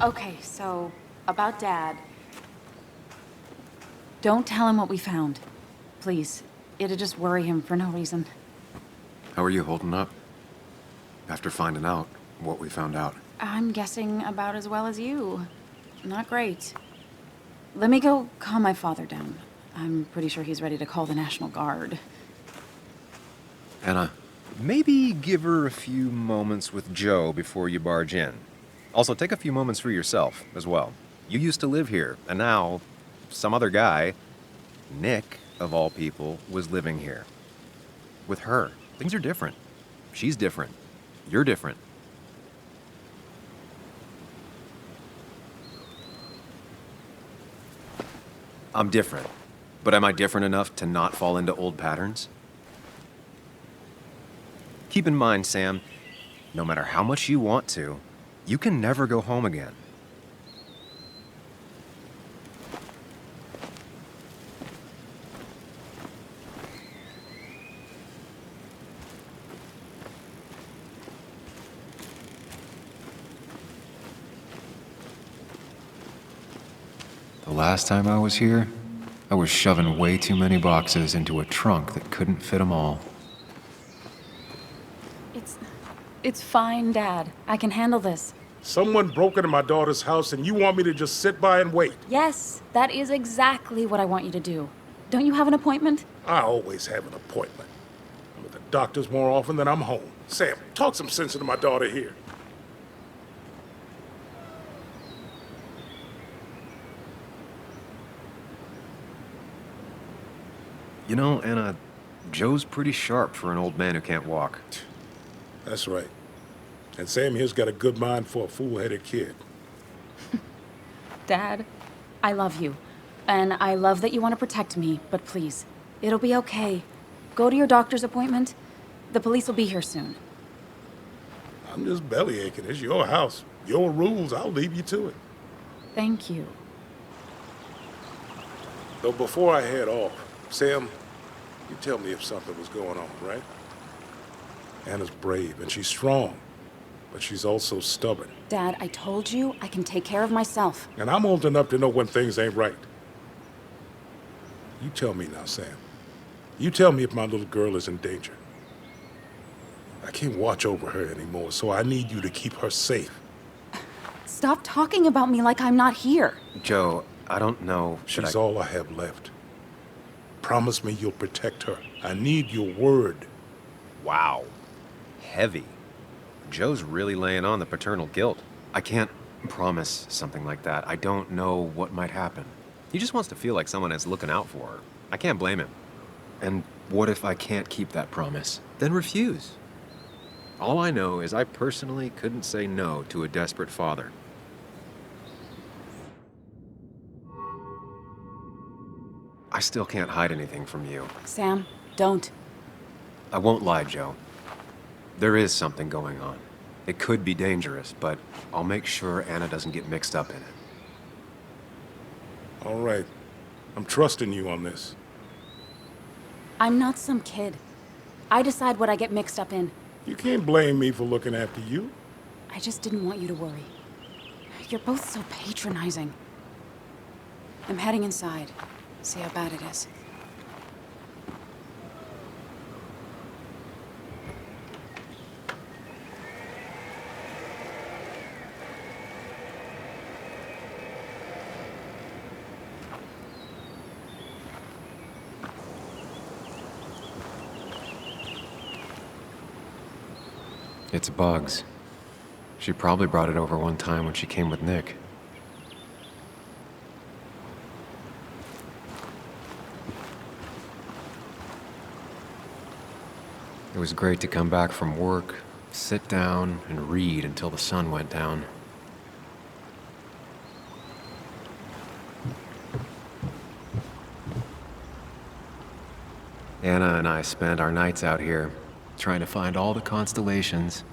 Okay, so, about Dad. Don't tell him what we found. Please. It'd just worry him for no reason. How are you holding up? After finding out what we found out. I'm guessing about as well as you. Not great. Let me go calm my father down. I'm pretty sure he's ready to call the National Guard. Anna, Maybe give her a few moments with Joe before you barge in. Also, take a few moments for yourself as well. You used to live here, and now some other guy, Nick, of all people, was living here. With her, things are different. She's different. You're different. I'm different. But am I different enough to not fall into old patterns? Keep in mind, Sam, no matter how much you want to, you can never go home again. The last time I was here, I was shoving way too many boxes into a trunk that couldn't fit them all. It's fine, Dad. I can handle this. Someone broke into my daughter's house and you want me to just sit by and wait? Yes, that is exactly what I want you to do. Don't you have an appointment? I always have an appointment. I'm at the doctor's more often than I'm home. Sam, talk some sense into my daughter here. You know, Anna, Joe's pretty sharp for an old man who can't walk. That's right. And Sam here's got a good mind for a fool-headed kid. Dad, I love you. And I love that you want to protect me, but please, it'll be okay. Go to your doctor's appointment. The police will be here soon. I'm just bellyaching. It's your house. Your rules. I'll leave you to it. Thank you. Though before I head off, Sam, you tell me if something was going on, right? Anna's brave and she's strong, but she's also stubborn. Dad, I told you I can take care of myself. And I'm old enough to know when things ain't right. You tell me now, Sam. You tell me if my little girl is in danger. I can't watch over her anymore, so I need you to keep her safe. Stop talking about me like I'm not here. Joe, I don't know. She's all I have left. Promise me you'll protect her. I need your word. Wow. Heavy. Joe's really laying on the paternal guilt. I can't promise something like that. I don't know what might happen. He just wants to feel like someone is looking out for her. I can't blame him. And what if I can't keep that promise? Then refuse. All I know is I personally couldn't say no to a desperate father. I still can't hide anything from you. Sam, don't. I won't lie, Joe. There is something going on. It could be dangerous, but I'll make sure Anna doesn't get mixed up in it. All right. I'm trusting you on this. I'm not some kid. I decide what I get mixed up in. You can't blame me for looking after you. I just didn't want you to worry. You're both so patronizing. I'm heading inside. See how bad it is. It's bugs. She probably brought it over one time when she came with Nick. It was great to come back from work, sit down, and read until the sun went down. Anna and I spent our nights out here, trying to find all the constellations.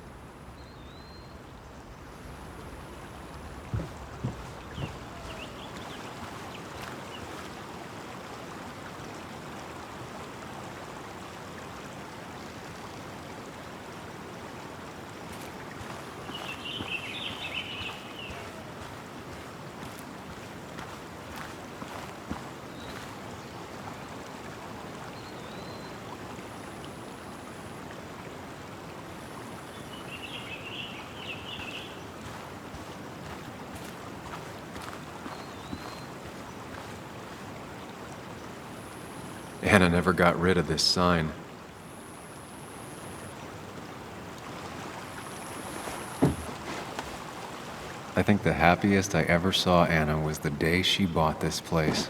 Anna never got rid of this sign. I think the happiest I ever saw Anna was the day she bought this place.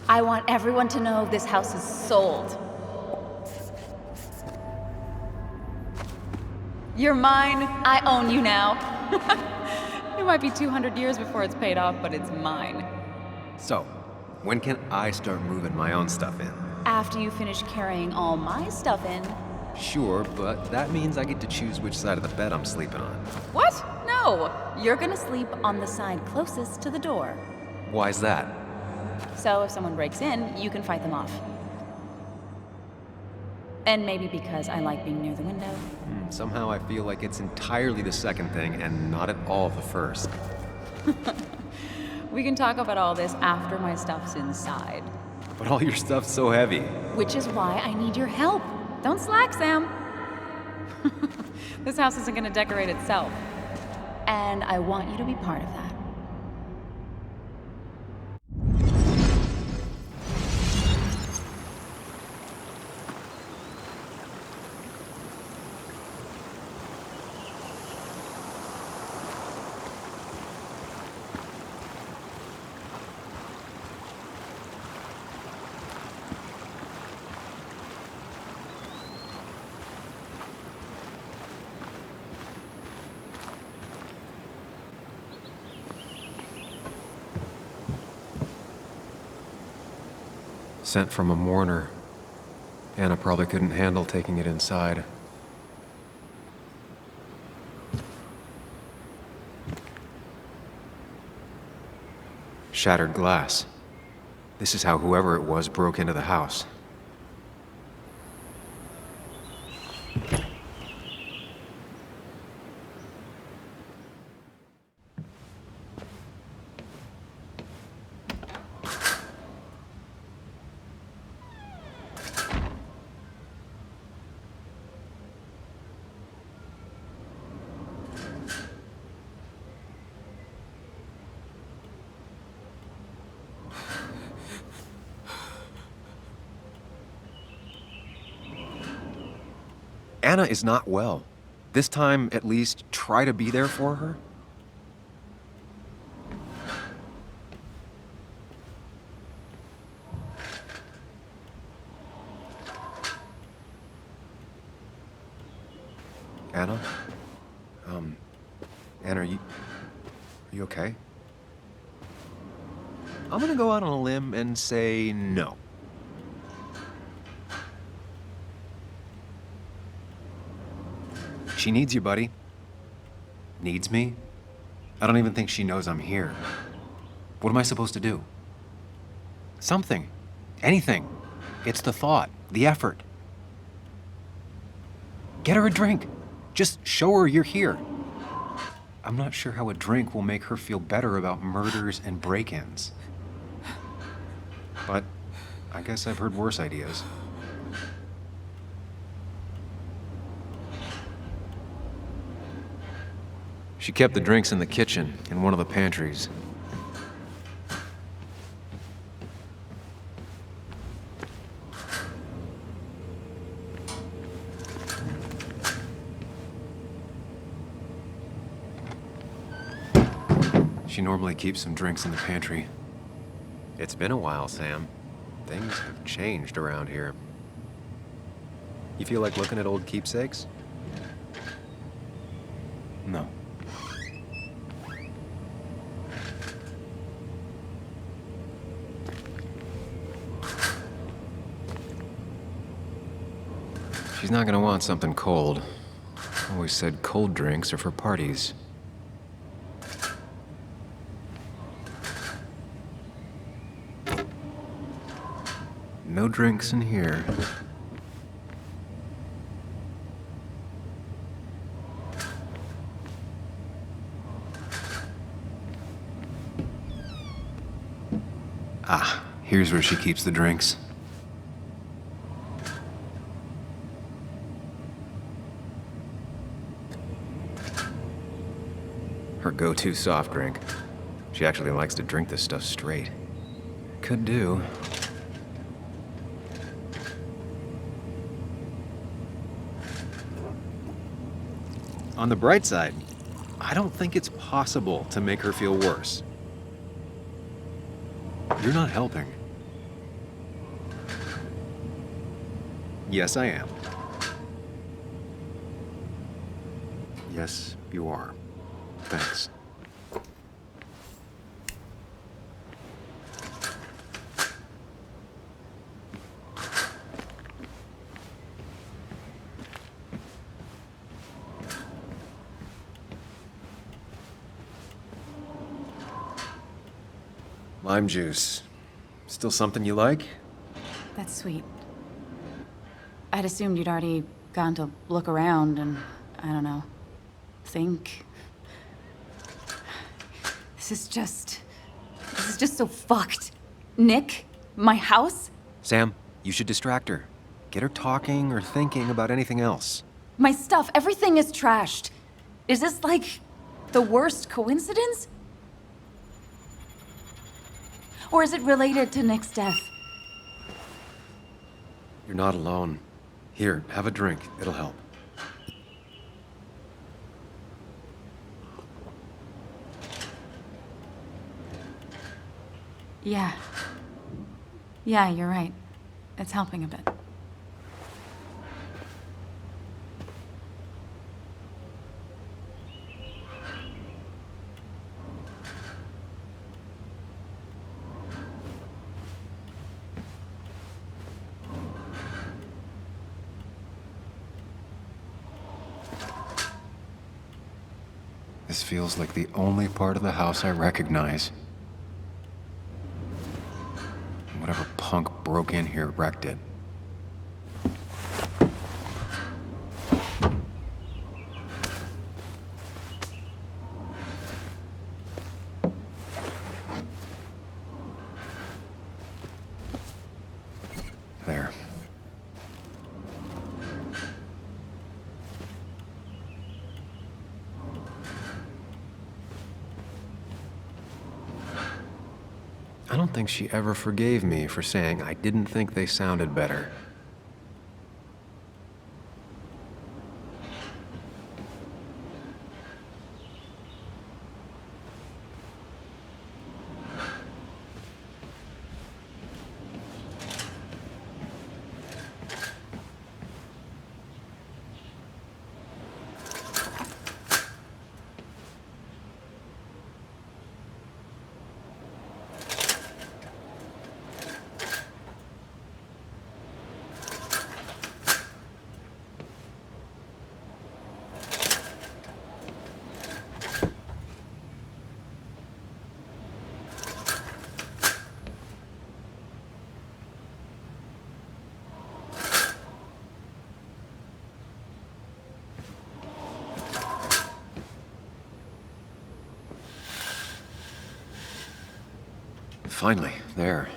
I want everyone to know this house is sold. You're mine. I own you now. It might be 200 years before it's paid off, but it's mine. So, when can I start moving my own stuff in? After you finish carrying all my stuff in. Sure, but that means I get to choose which side of the bed I'm sleeping on. What? No. You're gonna sleep on the side closest to the door. Why's that? So if someone breaks in, you can fight them off. And maybe because I like being near the window. Somehow I feel like it's entirely the second thing and not at all the first. We can talk about all this after my stuff's inside. But all your stuff's so heavy. Which is why I need your help. Don't slack, Sam. This house isn't gonna decorate itself. And I want you to be part of that. Sent from a mourner. Anna probably couldn't handle taking it inside. Shattered glass. This is how whoever it was broke into the house. Anna is not well. This time, at least, try to be there for her. Anna? Anna, are you okay? I'm gonna go out on a limb and say no. She needs you, buddy. Needs me? I don't even think she knows I'm here. What am I supposed to do? Something. Anything. It's the thought, the effort. Get her a drink. Just show her you're here. I'm not sure how a drink will make her feel better about murders and break-ins. But I guess I've heard worse ideas. She kept the drinks in the kitchen, in one of the pantries. She normally keeps some drinks in the pantry. It's been a while, Sam. Things have changed around here. You feel like looking at old keepsakes? No. She's not gonna want something cold. Always said cold drinks are for parties. No drinks in here. Ah, here's where she keeps the drinks. Her go-to soft drink. She actually likes to drink this stuff straight. Could do. On the bright side, I don't think it's possible to make her feel worse. You're not helping. Yes, I am. Yes, you are. Thanks. Lime juice. Still something you like? That's sweet. I'd assumed you'd already gone to look around and, I don't know, think. This is just so fucked. Nick? My house? Sam, you should distract her. Get her talking or thinking about anything else. My stuff, everything is trashed. Is this like the worst coincidence? Or is it related to Nick's death? You're not alone. Here, have a drink. It'll help. Yeah. Yeah, you're right. It's helping a bit. This feels like the only part of the house I recognize. Whatever punk broke in here wrecked it. There. I don't think she ever forgave me for saying I didn't think they sounded better. Finally, there.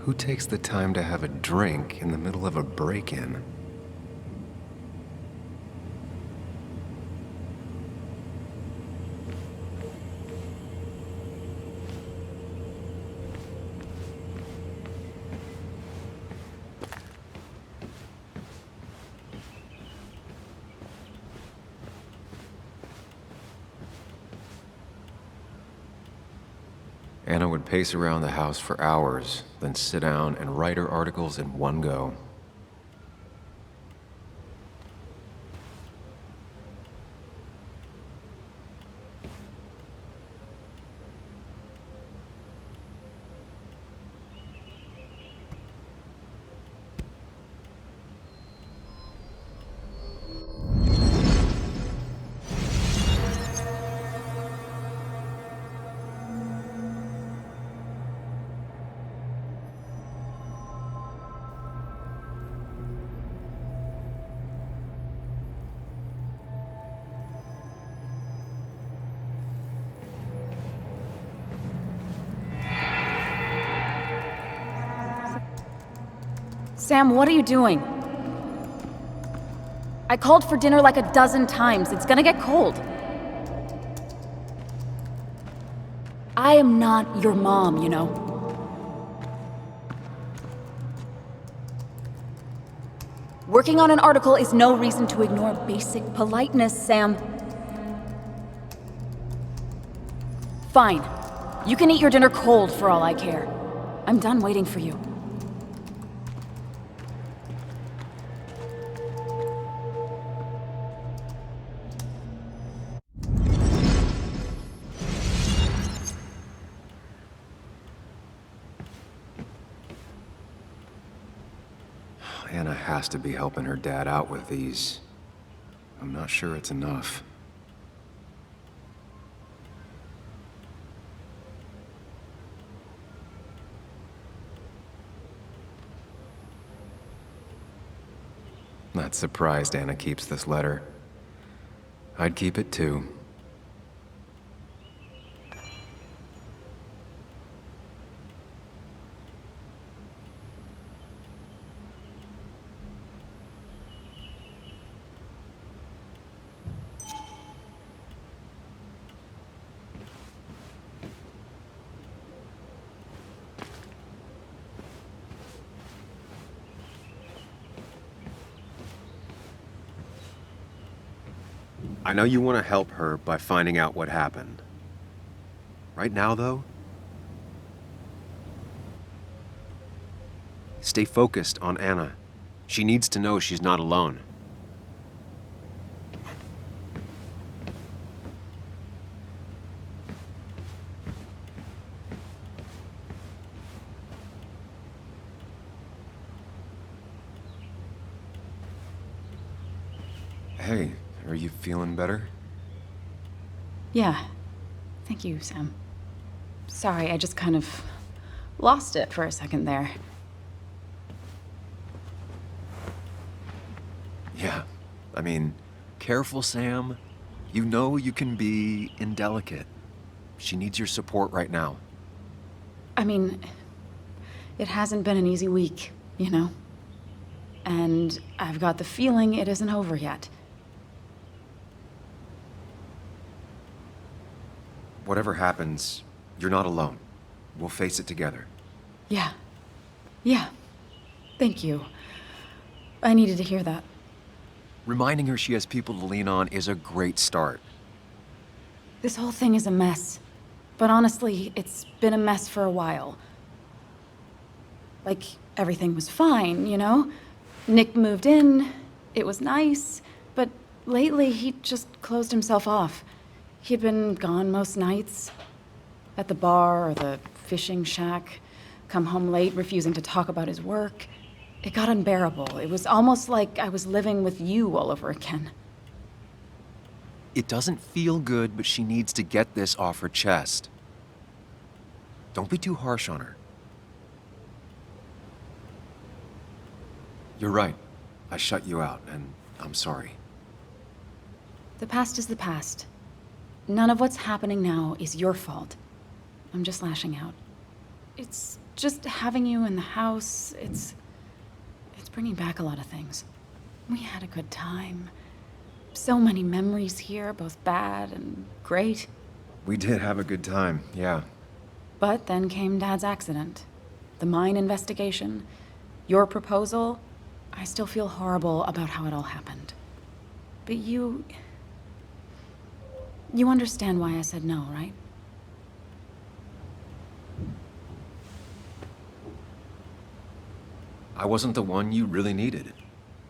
Who takes the time to have a drink in the middle of a break-in? Anna would pace around the house for hours, then sit down and write her articles in one go. Sam, what are you doing? I called for dinner like a dozen times. It's gonna get cold. I am not your mom, you know? Working on an article is no reason to ignore basic politeness, Sam. Fine. You can eat your dinner cold for all I care. I'm done waiting for you. Anna has to be helping her dad out with these. I'm not sure it's enough. Not surprised Anna keeps this letter. I'd keep it too. I know you want to help her by finding out what happened. Right now, though, stay focused on Anna. She needs to know she's not alone. Hey, are you feeling better? Yeah. Thank you, Sam. Sorry, I just kind of lost it for a second there. Yeah. I mean, careful, Sam. You know you can be indelicate. She needs your support right now. I mean, it hasn't been an easy week, you know? And I've got the feeling it isn't over yet. Whatever happens, you're not alone. We'll face it together. Yeah. Yeah. Thank you. I needed to hear that. Reminding her she has people to lean on is a great start. This whole thing is a mess. But honestly, it's been a mess for a while. Like, everything was fine, you know? Nick moved in, it was nice, but lately he just closed himself off. He'd been gone most nights. At the bar or the fishing shack. Come home late, refusing to talk about his work. It got unbearable. It was almost like I was living with you all over again. It doesn't feel good, but she needs to get this off her chest. Don't be too harsh on her. You're right. I shut you out, and I'm sorry. The past is the past. None of what's happening now is your fault. I'm just lashing out. It's just having you in the house, it's bringing back a lot of things. We had a good time. So many memories here, both bad and great. We did have a good time, yeah. But then came Dad's accident. The mine investigation. Your proposal. I still feel horrible about how it all happened. But you understand why I said no, right? I wasn't the one you really needed.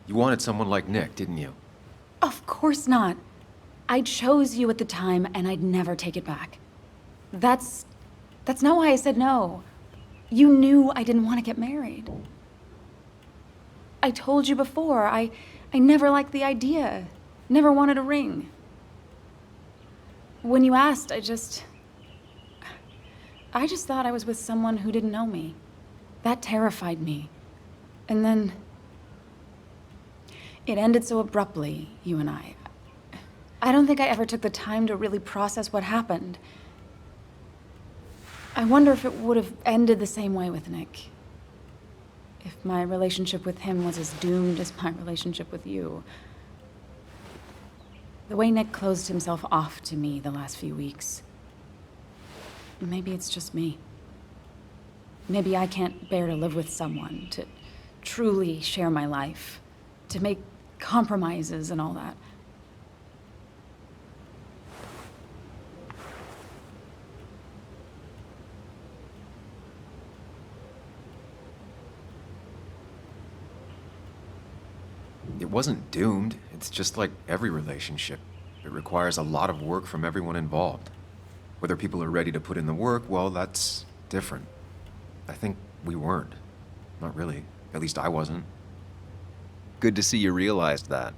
You wanted someone like Nick, didn't you? Of course not. I chose you at the time, and I'd never take it back. That's not why I said no. You knew I didn't want to get married. I told you before, I never liked the idea. Never wanted a ring. When you asked, I just thought I was with someone who didn't know me. That terrified me. And then it ended so abruptly, you and I. I don't think I ever took the time to really process what happened. I wonder if it would have ended the same way with Nick. if my relationship with him was as doomed as my relationship with you. The way Nick closed himself off to me the last few weeks. Maybe it's just me. Maybe I can't bear to live with someone, to truly share my life, to make compromises and all that. It wasn't doomed. It's just like every relationship. It requires a lot of work from everyone involved. Whether people are ready to put in the work, well, that's different. I think we weren't. Not really. At least I wasn't. Good to see you realized that.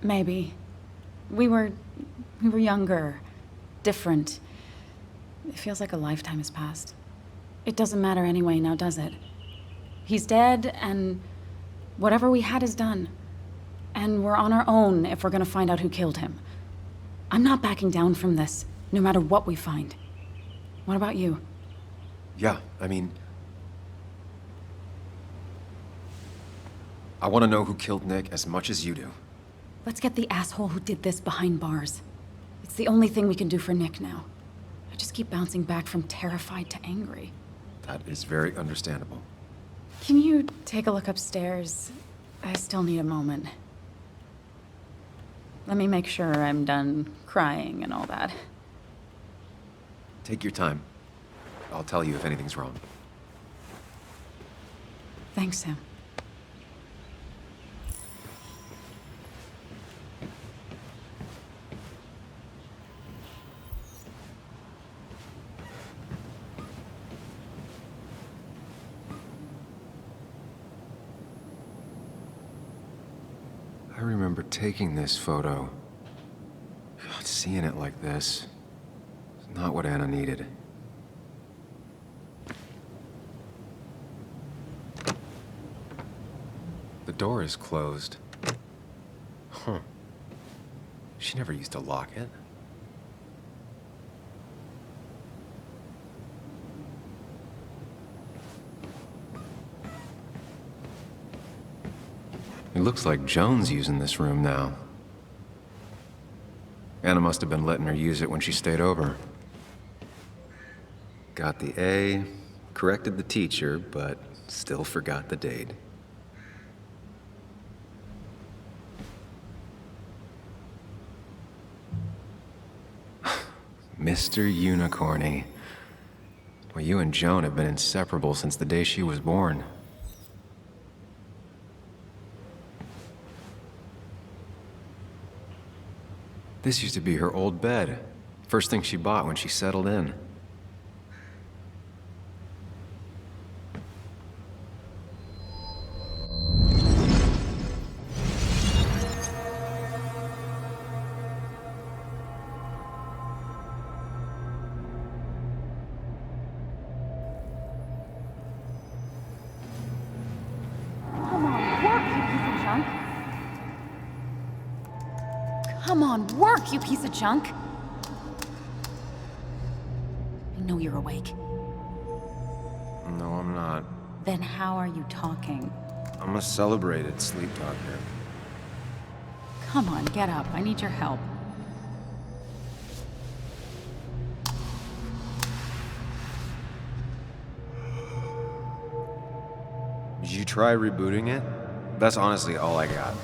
Maybe. We were younger, different. It feels like a lifetime has passed. It doesn't matter anyway now, does it? He's dead, and whatever we had is done. And we're on our own if we're gonna find out who killed him. I'm not backing down from this, no matter what we find. What about you? Yeah, I mean... I want to know who killed Nick as much as you do. Let's get the asshole who did this behind bars. It's the only thing we can do for Nick now. I just keep bouncing back from terrified to angry. That is very understandable. Can you take a look upstairs? I still need a moment. Let me make sure I'm done crying and all that. Take your time. I'll tell you if anything's wrong. Thanks, Sam. I remember taking this photo. God, seeing it like this. It's not what Anna needed. The door is closed. Huh. She never used to lock it. It looks like Joan's using this room now. Anna must have been letting her use it when she stayed over. Got the A, corrected the teacher, but still forgot the date. Mr. Unicorny. Well, you and Joan have been inseparable since the day she was born. This used to be her old bed. First thing she bought when she settled in. Come on, work, you piece of junk! I know you're awake. No, I'm not. Then how are you talking? I'm a celebrated sleep talker. Come on, get up. I need your help. Did you try rebooting it? That's honestly all I got.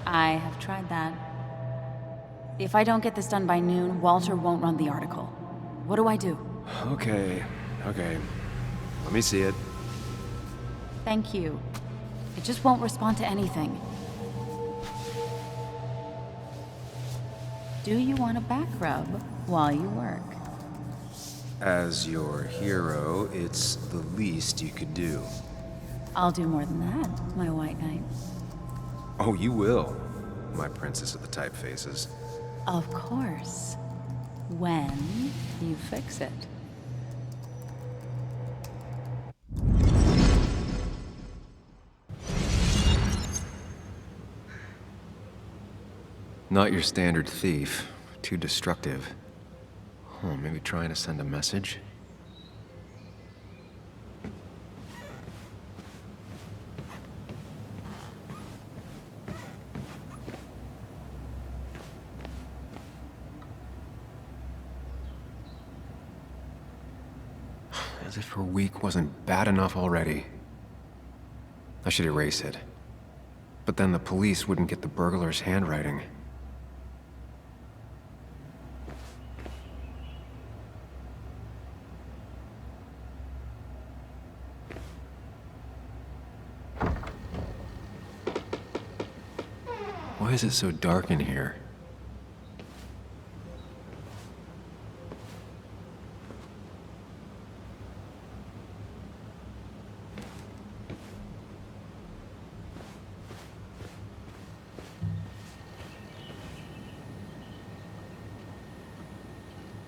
I have tried that. If I don't get this done by noon, Walter won't run the article. What do I do? Okay. Let me see it. Thank you. It just won't respond to anything. Do you want a back rub while you work? As your hero, it's the least you could do. I'll do more than that, my white knight. Oh, you will, my princess of the typefaces. Of course. When you fix it. Not your standard thief. Too destructive. Oh, maybe trying to send a message? As if her week wasn't bad enough already. I should erase it. But then the police wouldn't get the burglar's handwriting. Why is it so dark in here?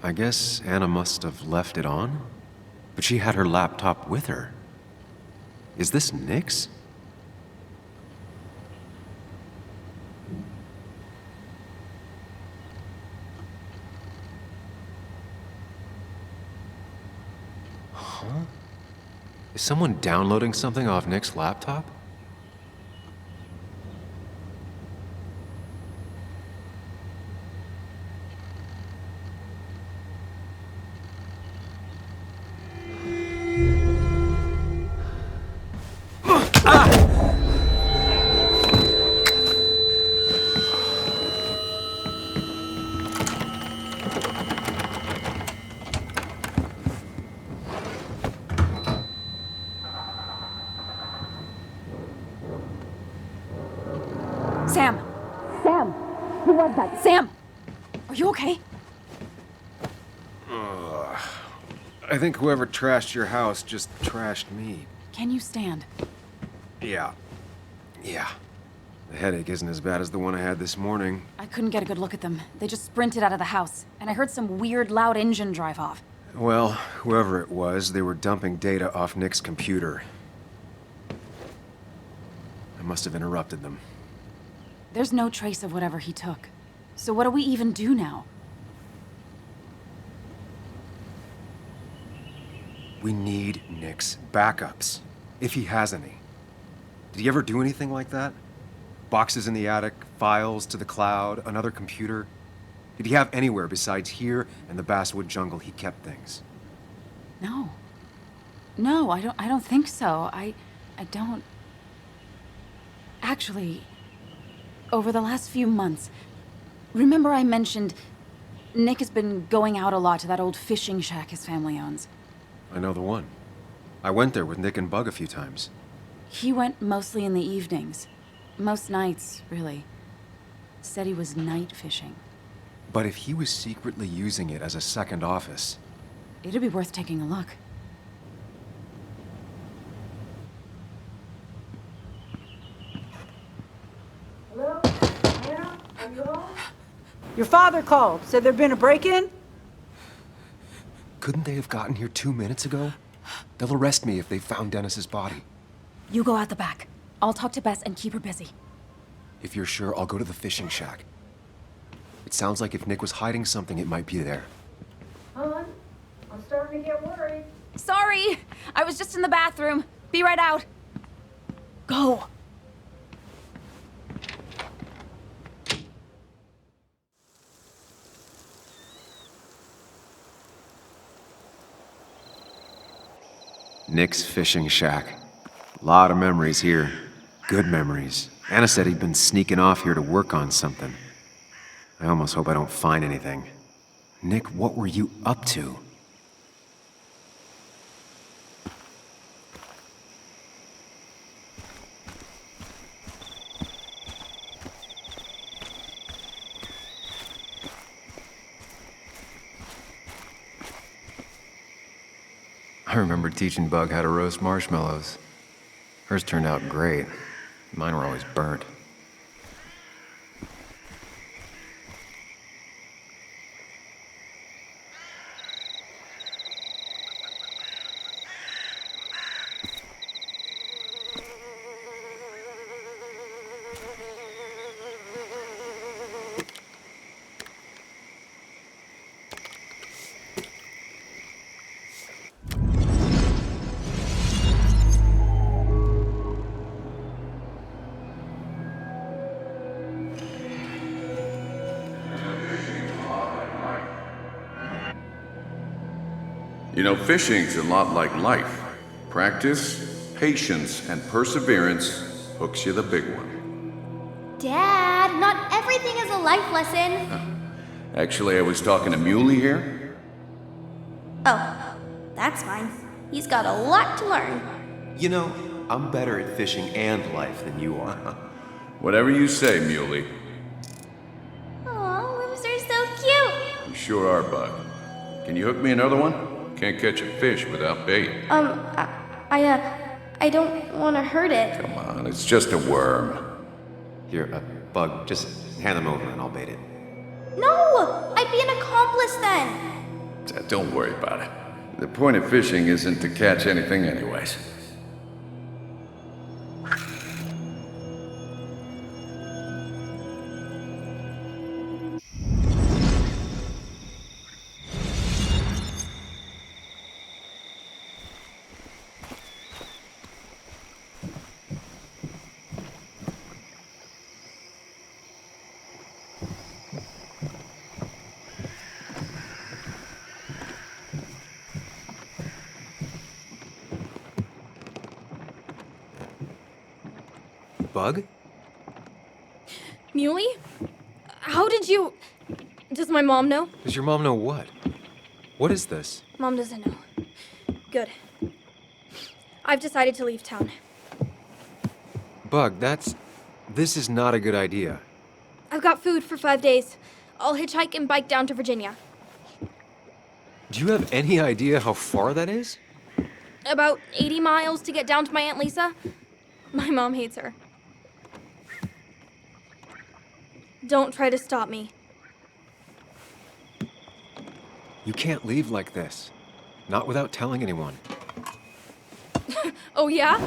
I guess Anna must have left it on, but she had her laptop with her. Is this Nick's? Huh? Is someone downloading something off Nick's laptop? Sam! Sam! Who was that? Sam! Are you okay? I think whoever trashed your house just trashed me. Can you stand? Yeah. The headache isn't as bad as the one I had this morning. I couldn't get a good look at them. They just sprinted out of the house, and I heard some weird, loud engine drive off. Well, whoever it was, they were dumping data off Nick's computer. I must have interrupted them. There's no trace of whatever he took. So what do we even do now? We need Nick's backups, if he has any. Did he ever do anything like that? Boxes in the attic, files to the cloud, another computer? Did he have anywhere besides here and the Basswood jungle he kept things? No. No, I don't think so. I don't... Actually, over the last few months, remember I mentioned Nick has been going out a lot to that old fishing shack his family owns. I know the one. I went there with Nick and Bug a few times. He went mostly in the evenings. Most nights, really. Said he was night fishing. But if he was secretly using it as a second office... It'd be worth taking a look. Hello? Anna? Are you home? Your father called. Said there'd been a break-in? Couldn't they have gotten here 2 minutes ago? They'll arrest me if they found Dennis's body. You go out the back. I'll talk to Bess and keep her busy. If you're sure, I'll go to the fishing shack. It sounds like if Nick was hiding something, it might be there. Hon, I'm starting to get worried. Sorry! I was just in the bathroom. Be right out. Go! Nick's fishing shack. Lot of memories here. Good memories. Anna said he'd been sneaking off here to work on something. I almost hope I don't find anything. Nick, what were you up to? I remember teaching Bug how to roast marshmallows. Hers turned out great. Mine were always burnt. You know, fishing's a lot like life. Practice, patience, and perseverance hooks you the big one. Dad, not everything is a life lesson. Actually, I was talking to Muley here. Oh, that's fine. He's got a lot to learn. You know, I'm better at fishing and life than you are. Whatever you say, Muley. Aw, limbs are so cute. You sure are, Bud. Can you hook me another one? Can't catch a fish without bait. I don't want to hurt it. Come on, it's just a worm. Here, Bug, just hand them over and I'll bait it. No, I'd be an accomplice then. Don't worry about it. The point of fishing isn't to catch anything anyways. Bug? Muley? How did you... Does my mom know? Does your mom know what? What is this? Mom doesn't know. Good. I've decided to leave town. Bug, this is not a good idea. I've got food for 5 days. I'll hitchhike and bike down to Virginia. Do you have any idea how far that is? About 80 miles to get down to my Aunt Lisa. My mom hates her. Don't try to stop me. You can't leave like this. Not without telling anyone. Oh, yeah?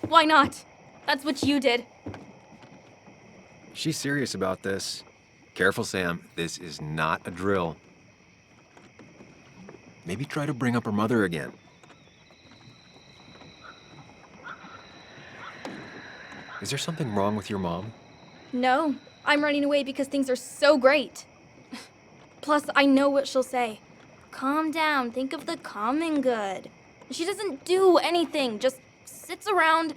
Why not? That's what you did. She's serious about this. Careful, Sam. This is not a drill. Maybe try to bring up her mother again. Is there something wrong with your mom? No, I'm running away because things are so great. Plus, I know what she'll say. Calm down, think of the common good. She doesn't do anything, just sits around,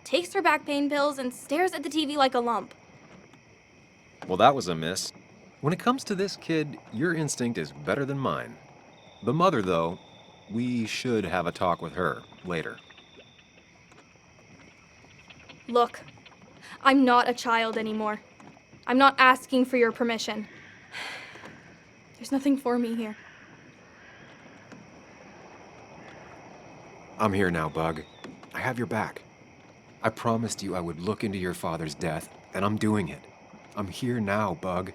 takes her back pain pills, and stares at the TV like a lump. Well, that was a miss. When it comes to this kid, your instinct is better than mine. The mother, though, we should have a talk with her later. Look, I'm not a child anymore. I'm not asking for your permission. There's nothing for me here. I'm here now, Bug. I have your back. I promised you I would look into your father's death, and I'm doing it. I'm here now, Bug.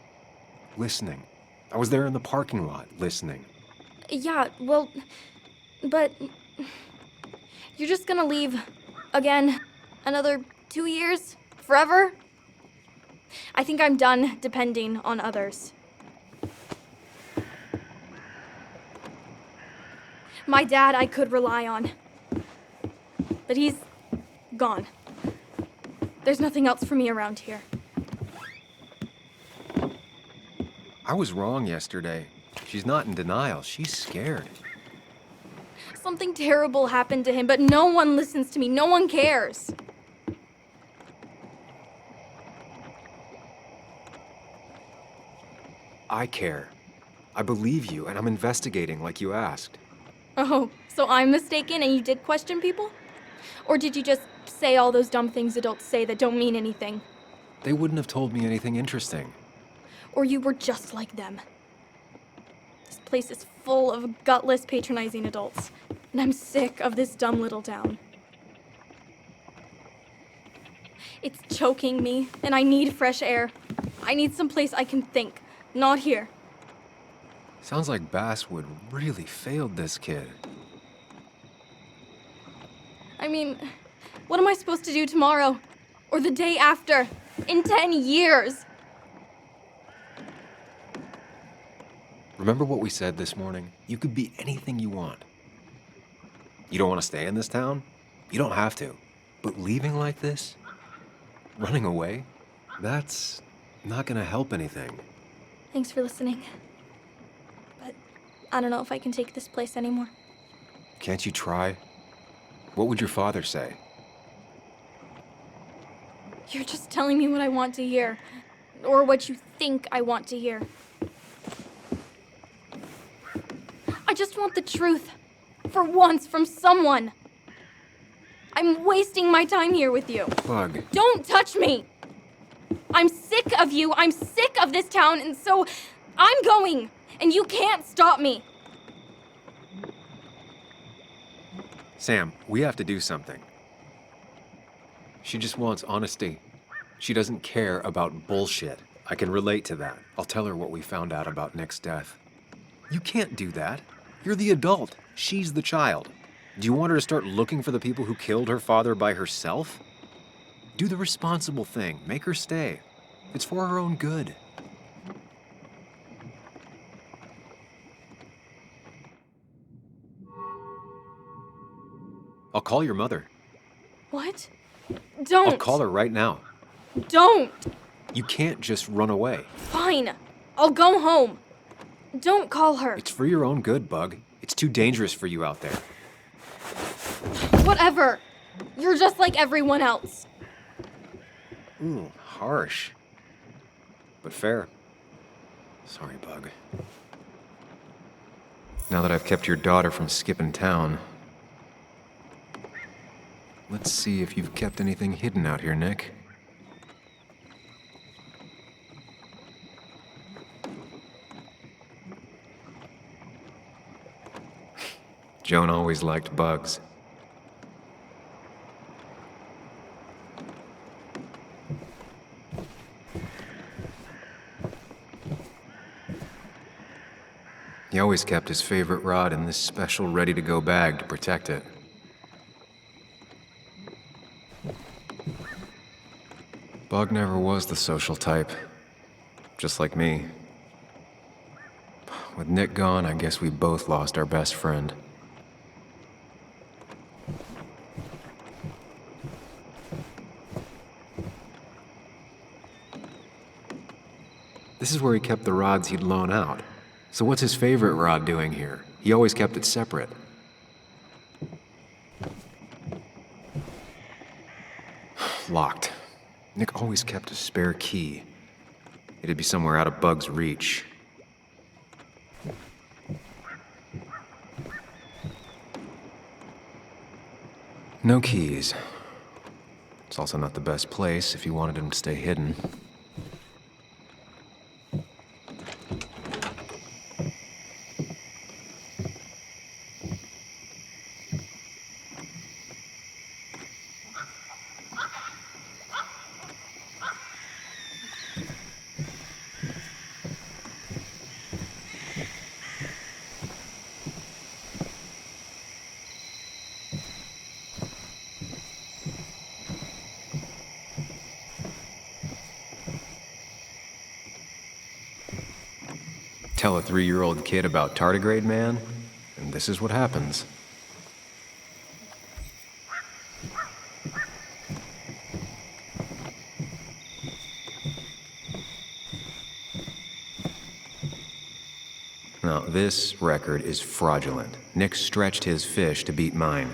Listening. I was there in the parking lot, listening. Yeah, well, but you're just gonna leave again another 2 years? Forever? I think I'm done depending on others. My dad I could rely on, but he's gone. There's nothing else for me around here. I was wrong yesterday. She's not in denial. She's scared. Something terrible happened to him, but no one listens to me. No one cares. I care. I believe you, and I'm investigating like you asked. Oh, so I'm mistaken and you did question people? Or did you just say all those dumb things adults say that don't mean anything? They wouldn't have told me anything interesting. Or you were just like them? This place is full of gutless, patronizing adults, and I'm sick of this dumb little town. It's choking me, and I need fresh air. I need someplace I can think, not here. Sounds like Basswood really failed this kid. I mean, what am I supposed to do tomorrow? Or the day after? In 10 years? Remember what we said this morning? You could be anything you want. You don't want to stay in this town? You don't have to. But leaving like this? Running away? That's not gonna help anything. Thanks for listening. But I don't know if I can take this place anymore. Can't you try? What would your father say? You're just telling me what I want to hear. Or what you think I want to hear. I just want the truth. For once, from someone. I'm wasting my time here with you. Bug. Don't touch me! I'm sick of you, I'm sick of this town, and so I'm going, and you can't stop me. Sam, we have to do something. She just wants honesty. She doesn't care about bullshit. I can relate to that. I'll tell her what we found out about Nick's death. You can't do that. You're the adult. She's the child. Do you want her to start looking for the people who killed her father by herself? Do the responsible thing. Make her stay. It's for her own good. I'll call your mother. What? Don't! I'll call her right now. Don't! You can't just run away. Fine. I'll go home. Don't call her. It's for your own good, Bug. It's too dangerous for you out there. Whatever. You're just like everyone else. Ooh, harsh. But fair. Sorry, Bug. Now that I've kept your daughter from skipping town, let's see if you've kept anything hidden out here, Nick. Joan always liked bugs. He always kept his favorite rod in this special ready-to-go bag to protect it. Bug never was the social type, just like me. With Nick gone, I guess we both lost our best friend. This is where he kept the rods he'd loan out. So what's his favorite rod doing here? He always kept it separate. Locked. Nick always kept a spare key. It'd be somewhere out of Bug's reach. No keys. It's also not the best place if you wanted him to stay hidden. Tell a 3-year-old kid about tardigrade man, and this is what happens. Now, this record is fraudulent. Nick stretched his fish to beat mine.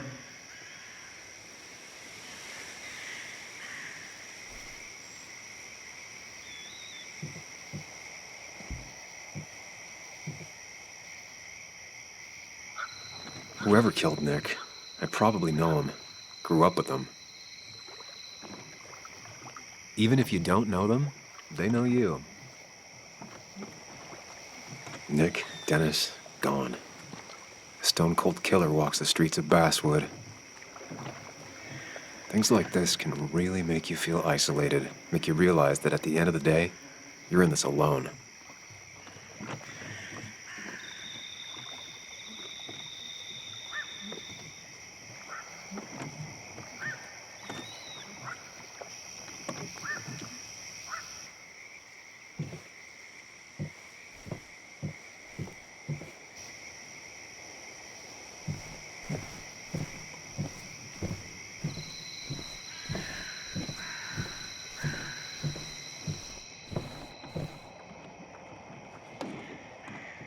Whoever killed Nick, I probably know him. Grew up with them. Even if you don't know them, they know you. Nick, Dennis, gone. A stone-cold killer walks the streets of Basswood. Things like this can really make you feel isolated, make you realize that at the end of the day, you're in this alone.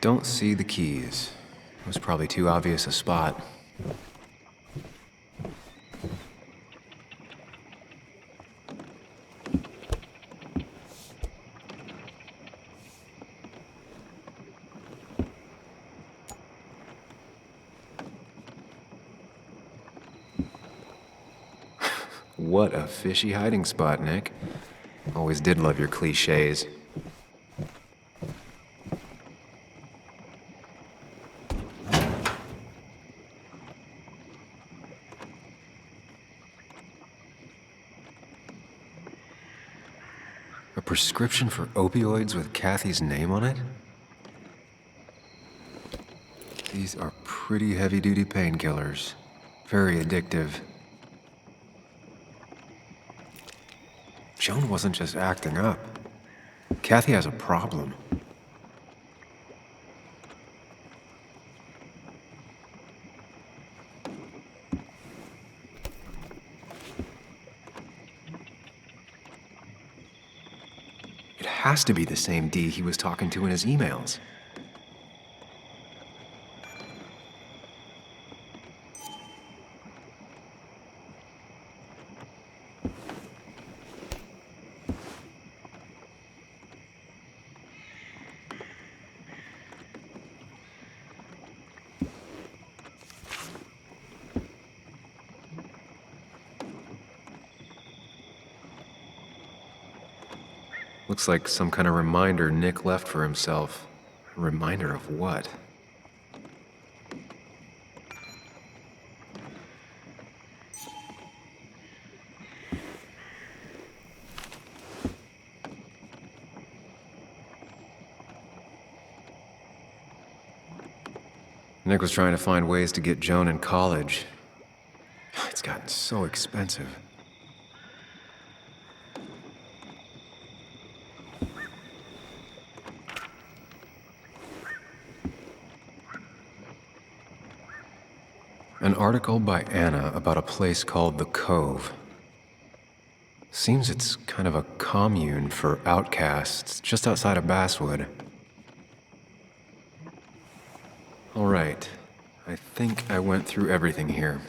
Don't see the keys. It was probably too obvious a spot. What a fishy hiding spot, Nick. Always did love your cliches. A prescription for opioids with Kathy's name on it? These are pretty heavy-duty painkillers. Very addictive. Joan wasn't just acting up. Kathy has a problem. It has to be the same D he was talking to in his emails. Looks like some kind of reminder Nick left for himself. A reminder of what? Nick was trying to find ways to get Joan in college. It's gotten so expensive. An article by Anna about a place called The Cove. Seems it's kind of a commune for outcasts just outside of Basswood. All right, I think I went through everything here.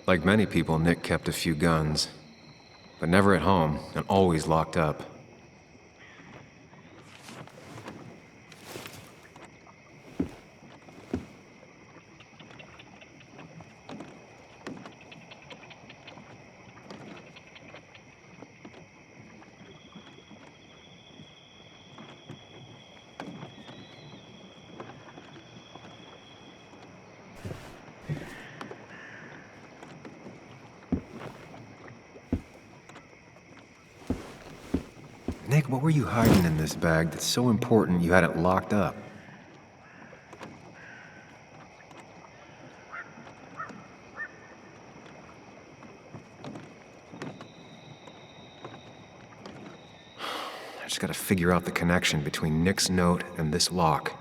Like many people, Nick kept a few guns, but never at home and always locked up. Nick, what were you hiding in this bag that's so important you had it locked up? I just gotta figure out the connection between Nick's note and this lock.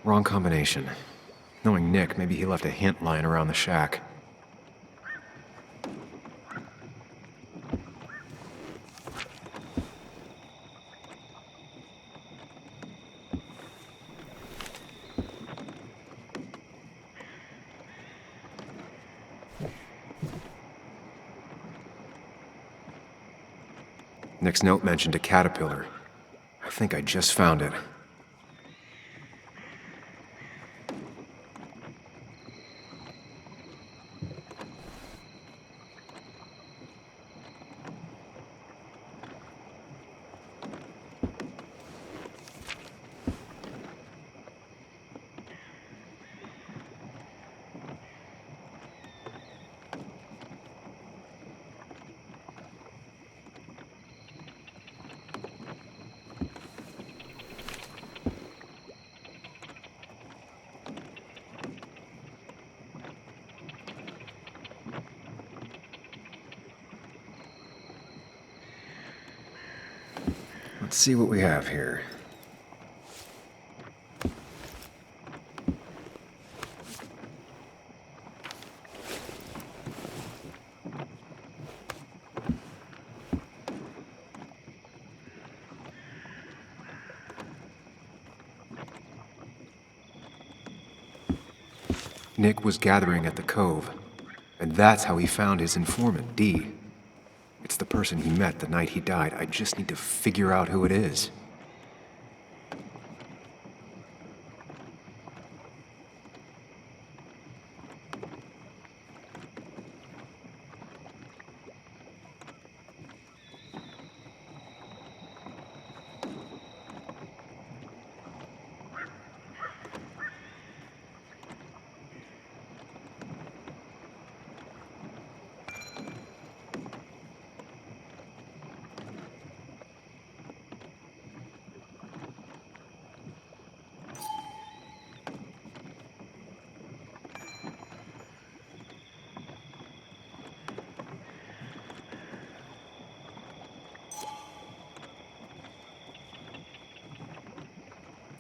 Wrong combination. Knowing Nick, maybe he left a hint lying around the shack. Nick's note mentioned a caterpillar. I think I just found it. Let's see what we have here. Nick was gathering at the Cove, and that's how he found his informant, Dee. It's the person he met the night he died. I just need to figure out who it is.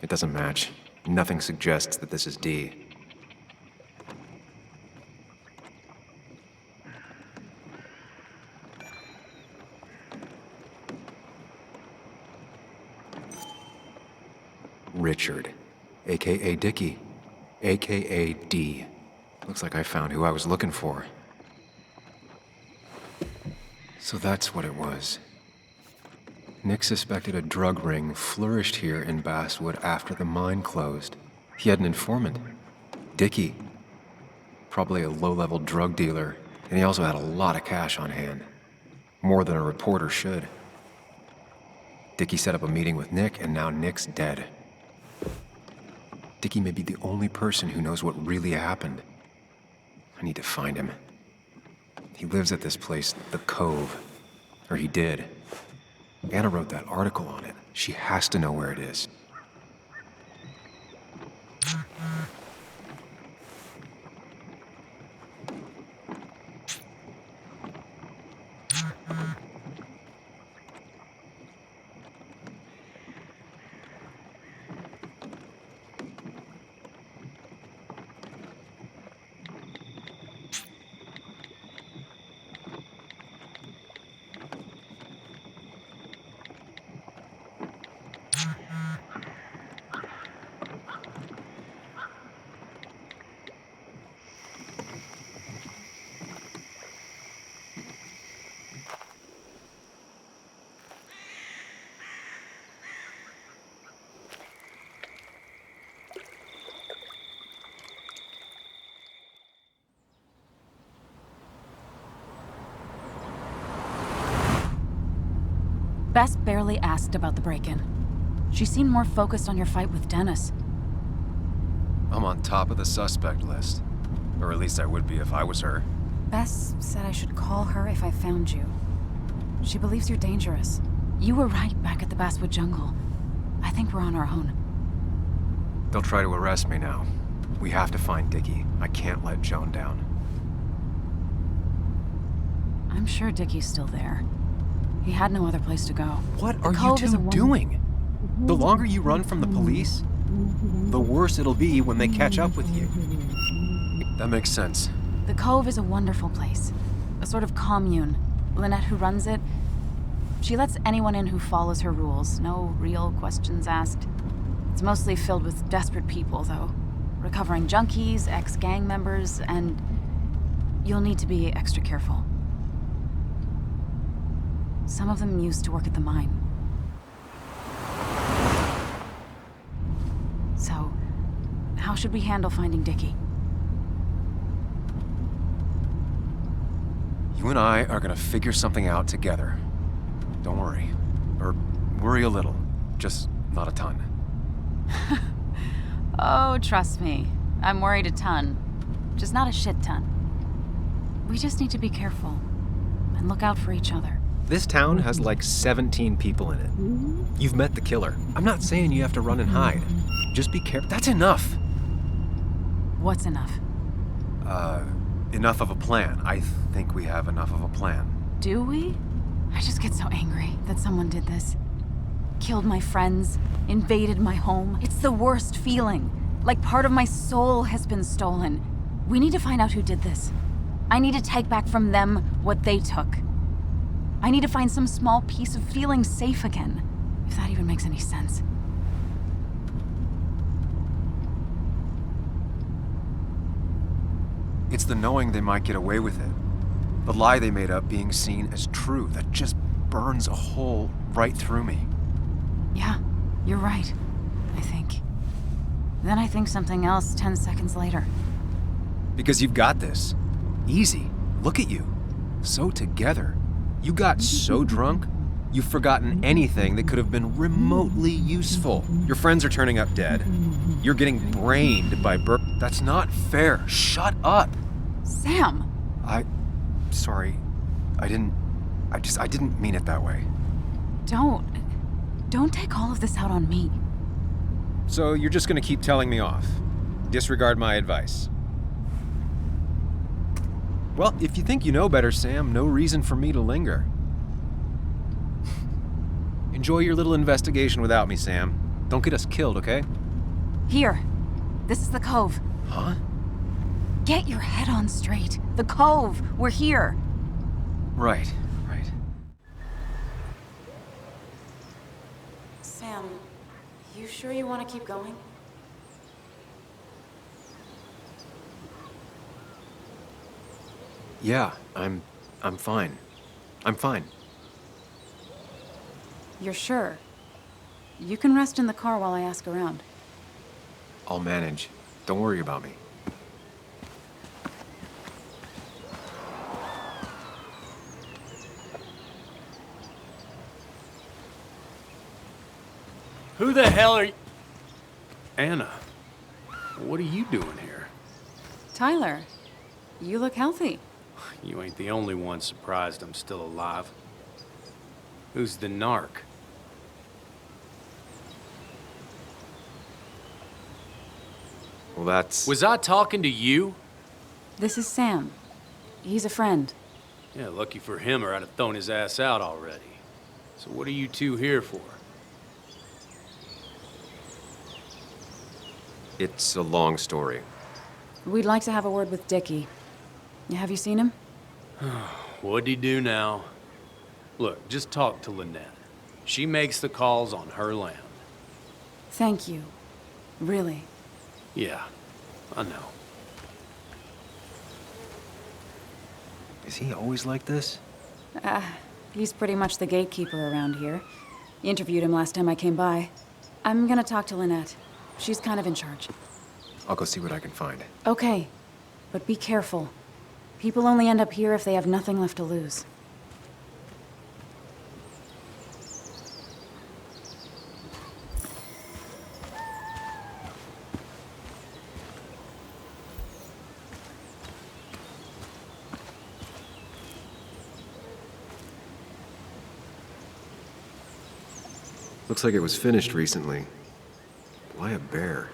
It doesn't match. Nothing suggests that this is Dee. Richard, aka Dickie, aka Dee. Looks like I found who I was looking for. So that's what it was. Nick suspected a drug ring flourished here in Basswood after the mine closed. He had an informant, Dickie. Probably a low-level drug dealer, and he also had a lot of cash on hand. More than a reporter should. Dickie set up a meeting with Nick, and now Nick's dead. Dickie may be the only person who knows what really happened. I need to find him. He lives at this place, the Cove. Or he did. Anna wrote that article on it. She has to know where it is. Bess barely asked about the break-in. She seemed more focused on your fight with Dennis. I'm on top of the suspect list. Or at least I would be if I was her. Bess said I should call her if I found you. She believes you're dangerous. You were right back at the Basswood jungle. I think we're on our own. They'll try to arrest me now. We have to find Dickie. I can't let Joan down. I'm sure Dickie's still there. He had no other place to go. What The are you Cove is two a doing? The longer you run from the police, the worse it'll be when they catch up with you. That makes sense. The Cove is a wonderful place. A sort of commune. Lynette, who runs it, she lets anyone in who follows her rules. No real questions asked. It's mostly filled with desperate people, though. Recovering junkies, ex-gang members, and you'll need to be extra careful. Some of them used to work at the mine. So, how should we handle finding Dickie? You and I are gonna figure something out together. Don't worry. Or worry a little. Just not a ton. Oh, trust me. I'm worried a ton. Just not a shit ton. We just need to be careful and look out for each other. This town has like 17 people in it. You've met the killer. I'm not saying you have to run and hide. Just be careful. That's enough. What's enough? Enough of a plan. I think we have enough of a plan. Do we? I just get so angry that someone did this. Killed my friends, invaded my home. It's the worst feeling. Like part of my soul has been stolen. We need to find out who did this. I need to take back from them what they took. I need to find some small piece of feeling safe again, if that even makes any sense. It's the knowing they might get away with it. The lie they made up being seen as true that just burns a hole right through me. Yeah, you're right, I think. Then I think something else 10 seconds later. Because you've got this. Easy. Look at you. So together. You got so drunk, you've forgotten anything that could have been remotely useful. Your friends are turning up dead. You're getting brained by That's not fair. Shut up. Sam! Sorry. I didn't mean it that way. Don't take all of this out on me. So you're just gonna keep telling me off? Disregard my advice? Well, if you think you know better, Sam, no reason for me to linger. Enjoy your little investigation without me, Sam. Don't get us killed, okay? Here. This is the cove. Huh? Get your head on straight. The cove. We're here. Right. Sam, you sure you want to keep going? Yeah, I'm fine. I'm fine. You're sure? You can rest in the car while I ask around. I'll manage. Don't worry about me. Who the hell are you? Anna, what are you doing here? Tyler, you look healthy. You ain't the only one surprised I'm still alive. Who's the narc? Well, that's... Was I talking to you? This is Sam. He's a friend. Yeah, lucky for him, or I'd have thrown his ass out already. So what are you two here for? It's a long story. We'd like to have a word with Dickie. Have you seen him? What'd he do now? Look, just talk to Lynette. She makes the calls on her land. Thank you. Really. Yeah, I know. Is he always like this? He's pretty much the gatekeeper around here. Interviewed him last time I came by. I'm gonna talk to Lynette. She's kind of in charge. I'll go see what I can find. Okay, but be careful. People only end up here if they have nothing left to lose. Looks like it was finished recently. Why a bear?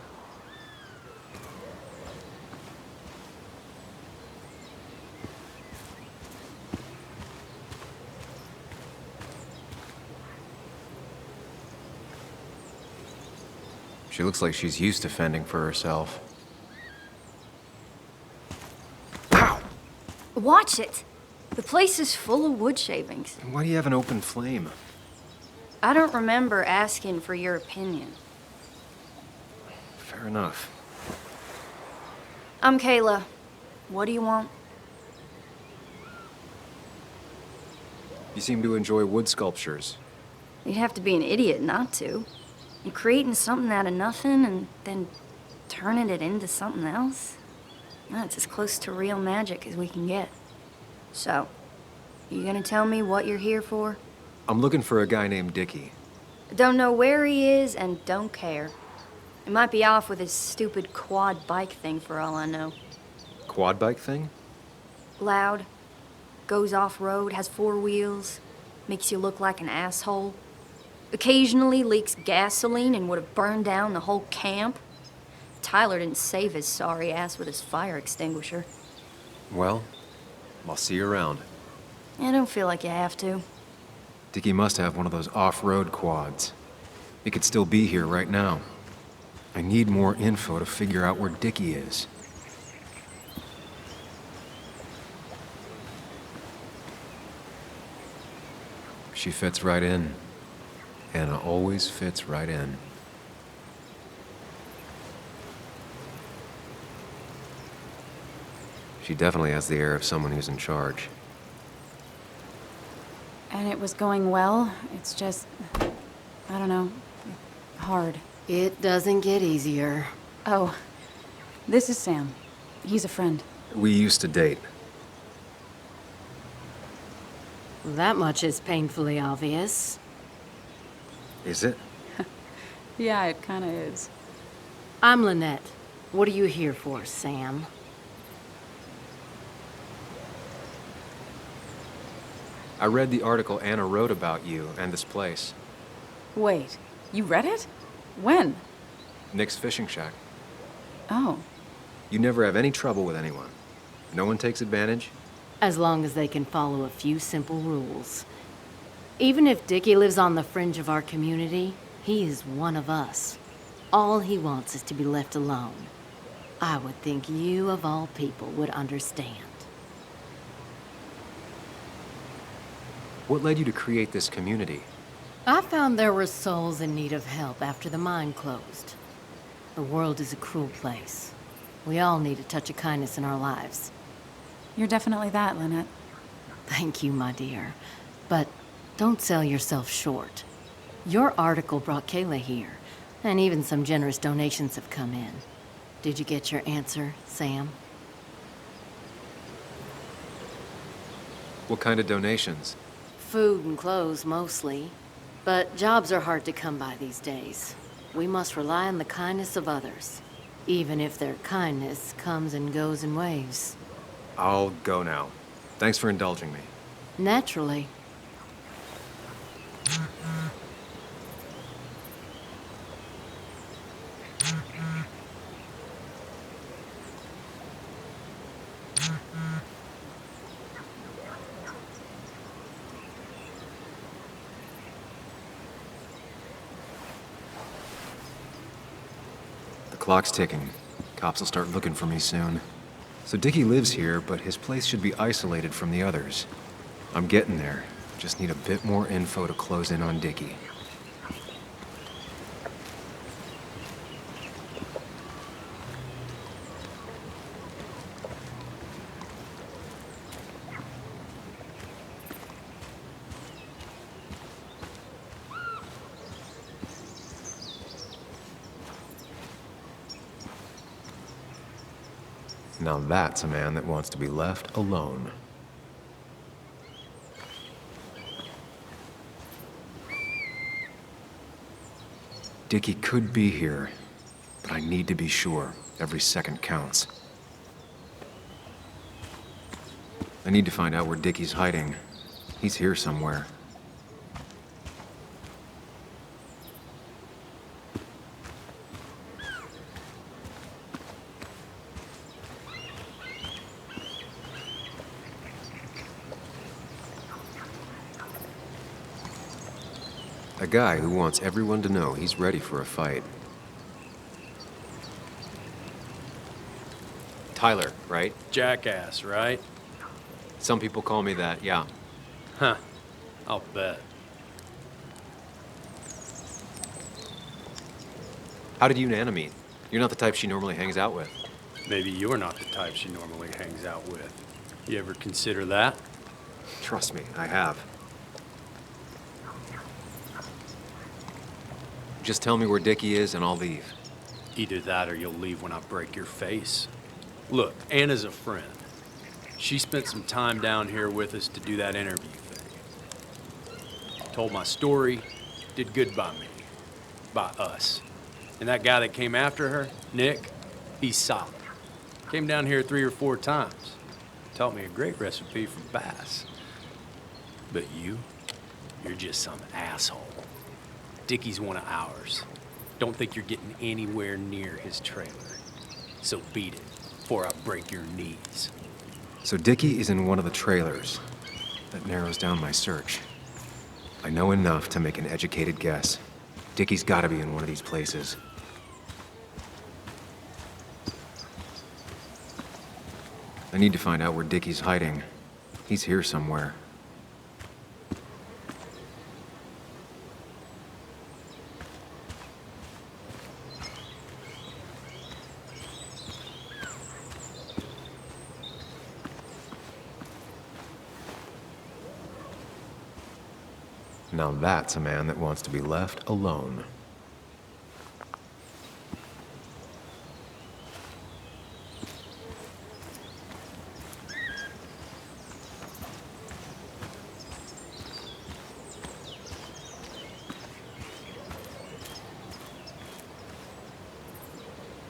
She looks like she's used to fending for herself. Ow! Watch it! The place is full of wood shavings. Why do you have an open flame? I don't remember asking for your opinion. Fair enough. I'm Kayla. What do you want? You seem to enjoy wood sculptures. You'd have to be an idiot not to. And creating something out of nothing and then turning it into something else? That's as close to real magic as we can get. So, you gonna tell me what you're here for? I'm looking for a guy named Dickie. Don't know where he is and don't care. He might be off with his stupid quad bike thing for all I know. Quad bike thing? Loud, goes off-road, has 4 wheels, makes you look like an asshole. Occasionally leaks gasoline and would have burned down the whole camp. Tyler didn't save his sorry ass with his fire extinguisher. Well, I'll see you around. I don't feel like you have to. Dickie must have one of those off-road quads. He could still be here right now. I need more info to figure out where Dickie is. She fits right in. Anna always fits right in. She definitely has the air of someone who's in charge. And it was going well. It's just, I don't know, hard. It doesn't get easier. Oh, this is Sam. He's a friend. We used to date. That much is painfully obvious. Is it? Yeah, it kind of is. I'm Lynette. What are you here for, Sam? I read the article Anna wrote about you and this place. Wait, you read it? When? Nick's fishing shack. Oh. You never have any trouble with anyone. No one takes advantage. As long as they can follow a few simple rules. Even if Dickie lives on the fringe of our community, he is one of us. All he wants is to be left alone. I would think you, of all people, would understand. What led you to create this community? I found there were souls in need of help after the mine closed. The world is a cruel place. We all need a touch of kindness in our lives. You're definitely that, Lynette. Thank you, my dear. But don't sell yourself short. Your article brought Kayla here, and even some generous donations have come in. Did you get your answer, Sam? What kind of donations? Food and clothes, mostly. But jobs are hard to come by these days. We must rely on the kindness of others, even if their kindness comes and goes in waves. I'll go now. Thanks for indulging me. Naturally. The clock's ticking. Cops will start looking for me soon. So Dickie lives here, but his place should be isolated from the others. I'm getting there. Just need a bit more info to close in on Dickie. Now that's a man that wants to be left alone. Dickie could be here, but I need to be sure. Every second counts. I need to find out where Dickie's hiding. He's here somewhere. A guy who wants everyone to know he's ready for a fight. Tyler, right? Jackass, right? Some people call me that, yeah. Huh. I'll bet. How did you and Anna meet? You're not the type she normally hangs out with. Maybe you're not the type she normally hangs out with. You ever consider that? Trust me, I have. Just tell me where Dickie is and I'll leave. Either that or you'll leave when I break your face. Look, Anna's a friend. She spent some time down here with us to do that interview thing. Told my story, did good by me. By us. And that guy that came after her, Nick, he's solid. Came down here 3 or 4 times. Taught me a great recipe for bass. But you're just some asshole. Dickie's one of ours. Don't think you're getting anywhere near his trailer. So beat it, before I break your knees. So Dickie is in one of the trailers. That narrows down my search. I know enough to make an educated guess. Dickie's gotta be in one of these places. I need to find out where Dickie's hiding. He's here somewhere. Now that's a man that wants to be left alone.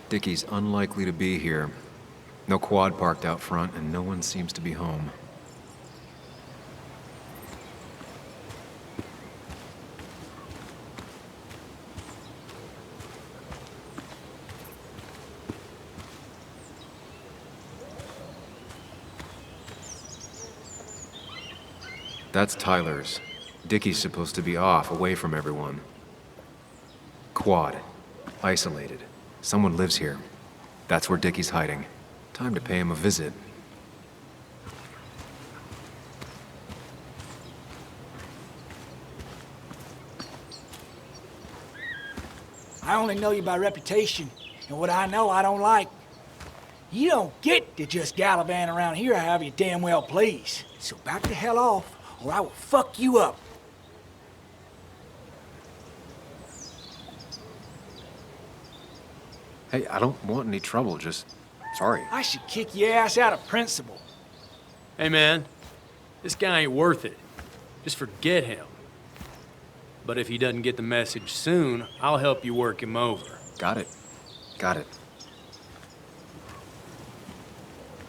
Dickie's unlikely to be here. No quad parked out front, and no one seems to be home. That's Tyler's. Dickie's supposed to be off, away from everyone. Quad. Isolated. Someone lives here. That's where Dickie's hiding. Time to pay him a visit. I only know you by reputation, and what I know I don't like. You don't get to just gallivant around here however you damn well please. So back the hell off, or I will fuck you up. Hey, I don't want any trouble, just... sorry. I should kick your ass out of principle. Hey, man, this guy ain't worth it. Just forget him. But if he doesn't get the message soon, I'll help you work him over. Got it. Got it.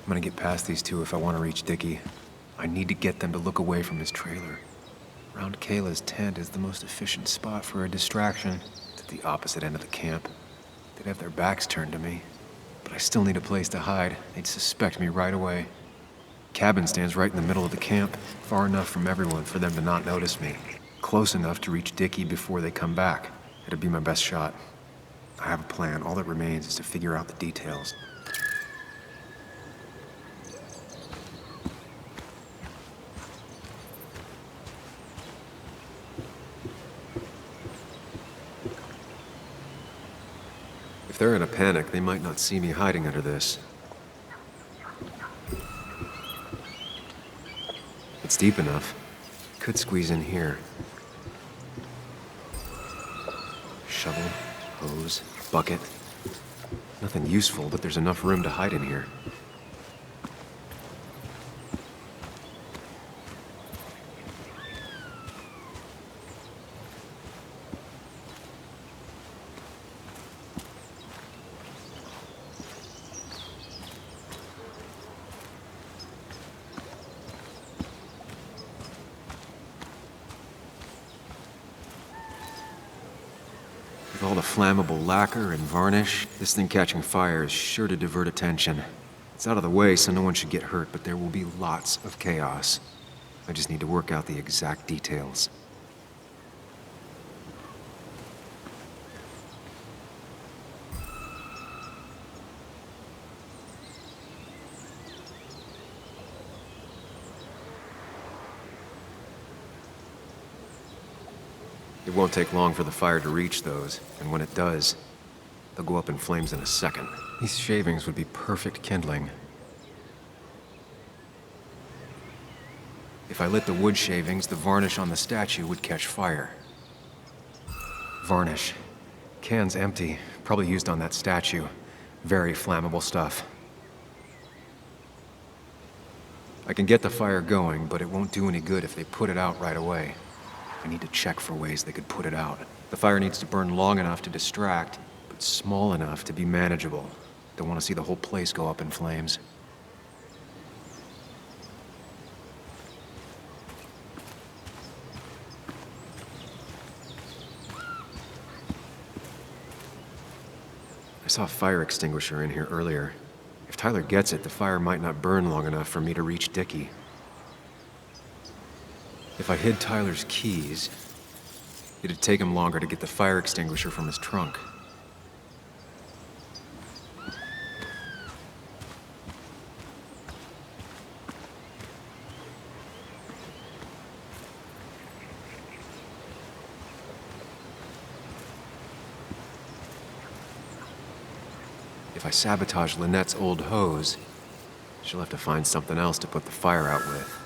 I'm gonna get past these two if I want to reach Dickie. I need to get them to look away from his trailer. Round Kayla's tent is the most efficient spot for a distraction. It's at the opposite end of the camp. They'd have their backs turned to me. But I still need a place to hide. They'd suspect me right away. Cabin stands right in the middle of the camp, far enough from everyone for them to not notice me. Close enough to reach Dickie before they come back. It'd be my best shot. I have a plan. All that remains is to figure out the details. If they're in a panic, they might not see me hiding under this. It's deep enough. Could squeeze in here. Shovel, hose, bucket. Nothing useful, but there's enough room to hide in here. With all the flammable lacquer and varnish, this thing catching fire is sure to divert attention. It's out of the way, so no one should get hurt, but there will be lots of chaos. I just need to work out the exact details. It won't take long for the fire to reach those, and when it does, they'll go up in flames in a second. These shavings would be perfect kindling. If I lit the wood shavings, the varnish on the statue would catch fire. Varnish. Can's empty, probably used on that statue. Very flammable stuff. I can get the fire going, but it won't do any good if they put it out right away. I need to check for ways they could put it out. The fire needs to burn long enough to distract, but small enough to be manageable. Don't want to see the whole place go up in flames. I saw a fire extinguisher in here earlier. If Tyler gets it, the fire might not burn long enough for me to reach Dickie. If I hid Tyler's keys, it'd take him longer to get the fire extinguisher from his trunk. If I sabotage Lynette's old hose, she'll have to find something else to put the fire out with.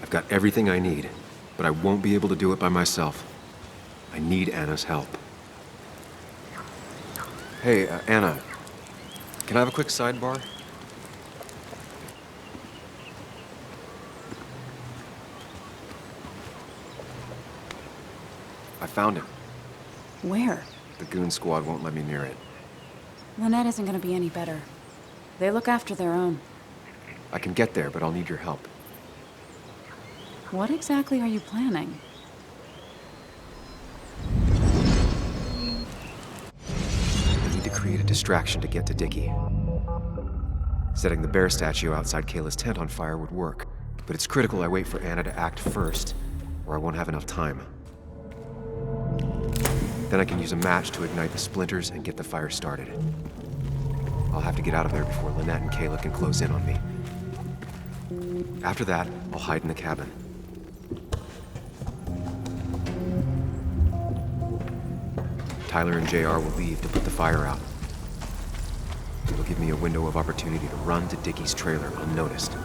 I've got everything I need, but I won't be able to do it by myself. I need Anna's help. Hey, Anna. Can I have a quick sidebar? I found him. Where? The goon squad won't let me near it. Lynette isn't gonna be any better. They look after their own. I can get there, but I'll need your help. What exactly are you planning? I need to create a distraction to get to Dickie. Setting the bear statue outside Kayla's tent on fire would work, but it's critical I wait for Anna to act first, or I won't have enough time. Then I can use a match to ignite the splinters and get the fire started. I'll have to get out of there before Lynette and Kayla can close in on me. After that, I'll hide in the cabin. Tyler and JR will leave to put the fire out. It'll give me a window of opportunity to run to Dickie's trailer unnoticed.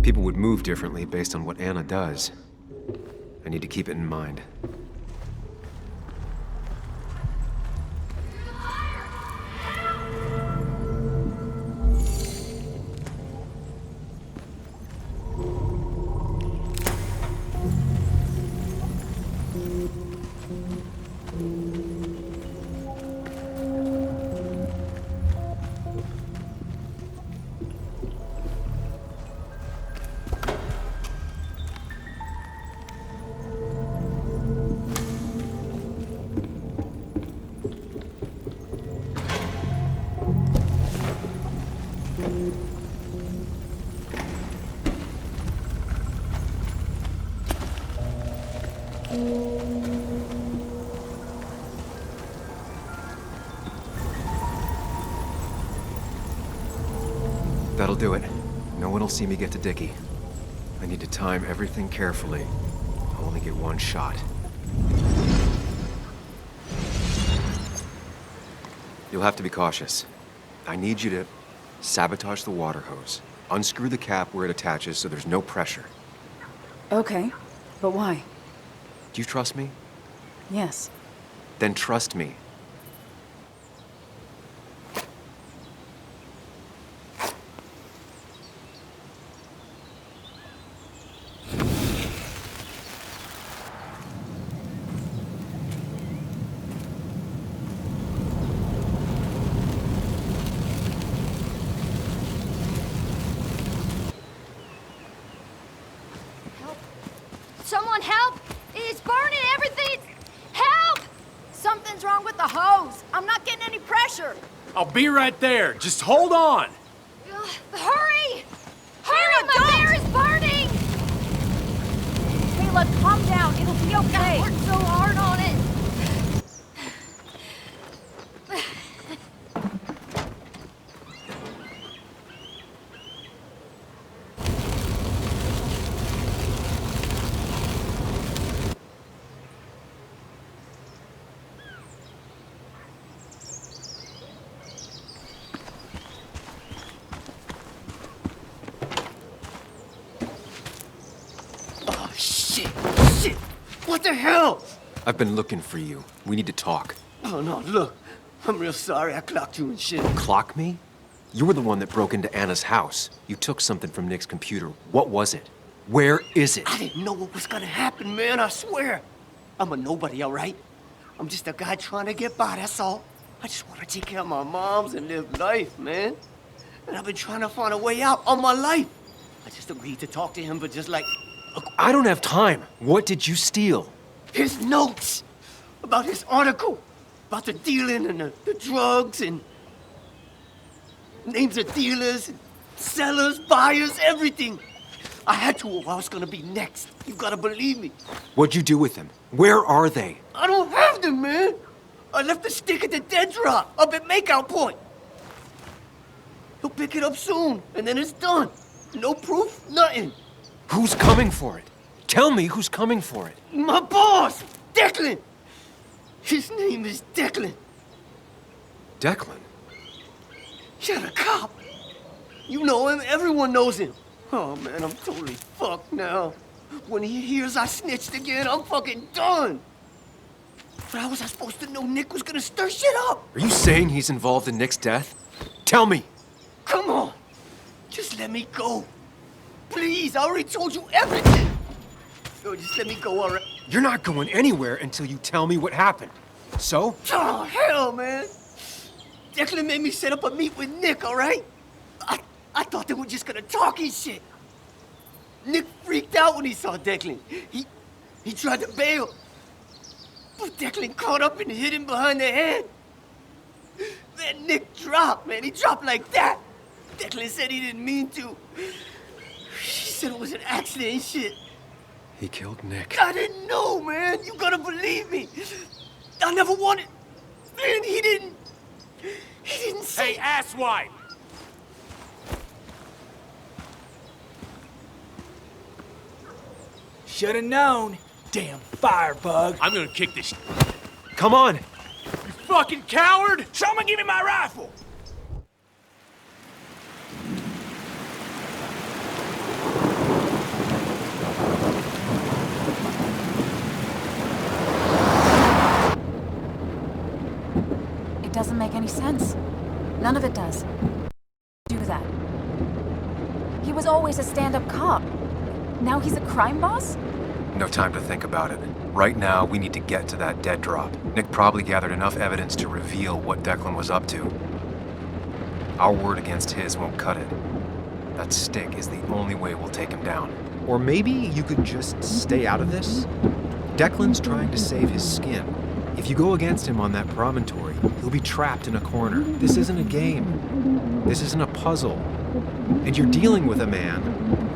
People would move differently based on what Anna does. I need to keep it in mind. That'll do it. No one will see me get to Dickie. I need to time everything carefully. I'll only get one shot. You'll have to be cautious. I need you to sabotage the water hose. Unscrew the cap where it attaches so there's no pressure. Okay, but why? Do you trust me? Yes. Then trust me. Someone help! It's burning everything! Help! Something's wrong with the hose. I'm not getting any pressure. I'll be right there. Just hold on. Hurry! Hurry! My bear is burning! Kayla, calm down. It'll be okay. I worked so hard on it. What the hell? I've been looking for you. We need to talk. Oh, no, look. I'm real sorry I clocked you and shit. Clock me? You were the one that broke into Anna's house. You took something from Nick's computer. What was it? Where is it? I didn't know what was gonna happen, man, I swear. I'm a nobody, all right? I'm just a guy trying to get by, that's all. I just want to take care of my moms and live life, man. And I've been trying to find a way out all my life. I just agreed to talk to him, but just like... I don't have time. What did you steal? His notes about his article, about the dealing and the drugs and names of dealers, and sellers, buyers, everything. I had to or I was gonna be next. You gotta believe me. What'd you do with them? Where are they? I don't have them, man. I left the stick at the dead drop up at Makeout Point. He'll pick it up soon, and then it's done. No proof, nothing. Who's coming for it? Tell me who's coming for it. My boss, Declan. His name is Declan. Declan? You're the cop. You know him, everyone knows him. Oh man, I'm totally fucked now. When he hears I snitched again, I'm fucking done. But how was I supposed to know Nick was gonna stir shit up? Are you saying he's involved in Nick's death? Tell me! Come on. Just let me go. Please, I already told you everything. No, just let me go, all right? You're not going anywhere until you tell me what happened. So? Oh, hell, man. Declan made me set up a meet with Nick, all right? I thought they were just gonna talk and shit. Nick freaked out when he saw Declan. He tried to bail. But Declan caught up and hit him behind the head. Then Nick dropped, man. He dropped like that. Declan said he didn't mean to. She said it was an accident and shit. He killed Nick. I didn't know, man. You gotta believe me. I never wanted... Man, he didn't say... Hey, asswipe! Should've known. Damn firebug. I'm gonna kick this. Come on! You fucking coward! Someone give me my rifle! It doesn't make any sense. None of it does. Do that. He was always a stand-up cop. Now he's a crime boss? No time to think about it. Right now, we need to get to that dead drop. Nick probably gathered enough evidence to reveal what Declan was up to. Our word against his won't cut it. That stick is the only way we'll take him down. Or maybe you could just stay out of this? Declan's trying to save his skin. If you go against him on that promontory, he'll be trapped in a corner. This isn't a game. This isn't a puzzle. And you're dealing with a man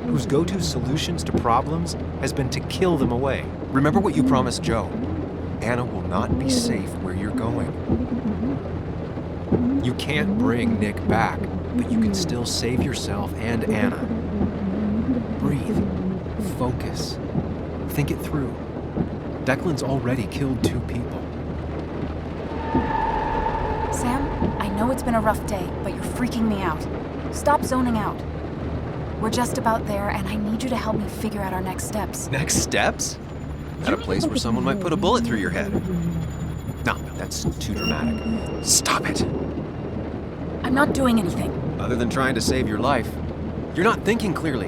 whose go-to solutions to problems has been to kill them away. Remember what you promised Joe. Anna will not be safe where you're going. You can't bring Nick back, but you can still save yourself and Anna. Breathe. Focus. Think it through. Declan's already killed 2 people. Sam, I know it's been a rough day, but you're freaking me out. Stop zoning out. We're just about there, and I need you to help me figure out our next steps. Next steps? At a place where someone might put a bullet through your head. No, that's too dramatic. Stop it! I'm not doing anything. Other than trying to save your life, you're not thinking clearly.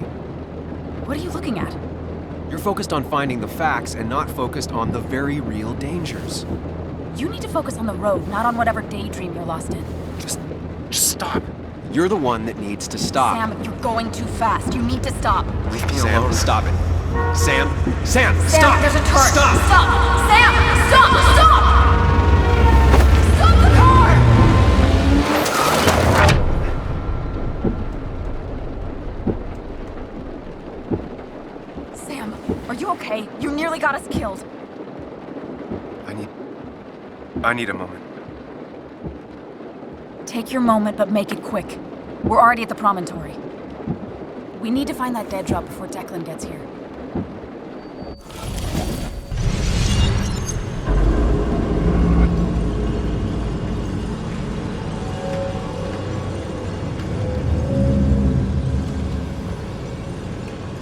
What are you looking at? You're focused on finding the facts and not focused on the very real dangers. You need to focus on the road, not on whatever daydream you're lost in. Just stop. You're the one that needs to stop. Sam, you're going too fast. You need to stop. Leave me alone. Stop it. Sam, Sam, stop! There's a turret. Stop! Stop! Sam, stop! Stop! Stop the car! Sam, are you okay? You nearly got us killed. I need a moment. Take your moment, but make it quick. We're already at the promontory. We need to find that dead drop before Declan gets here.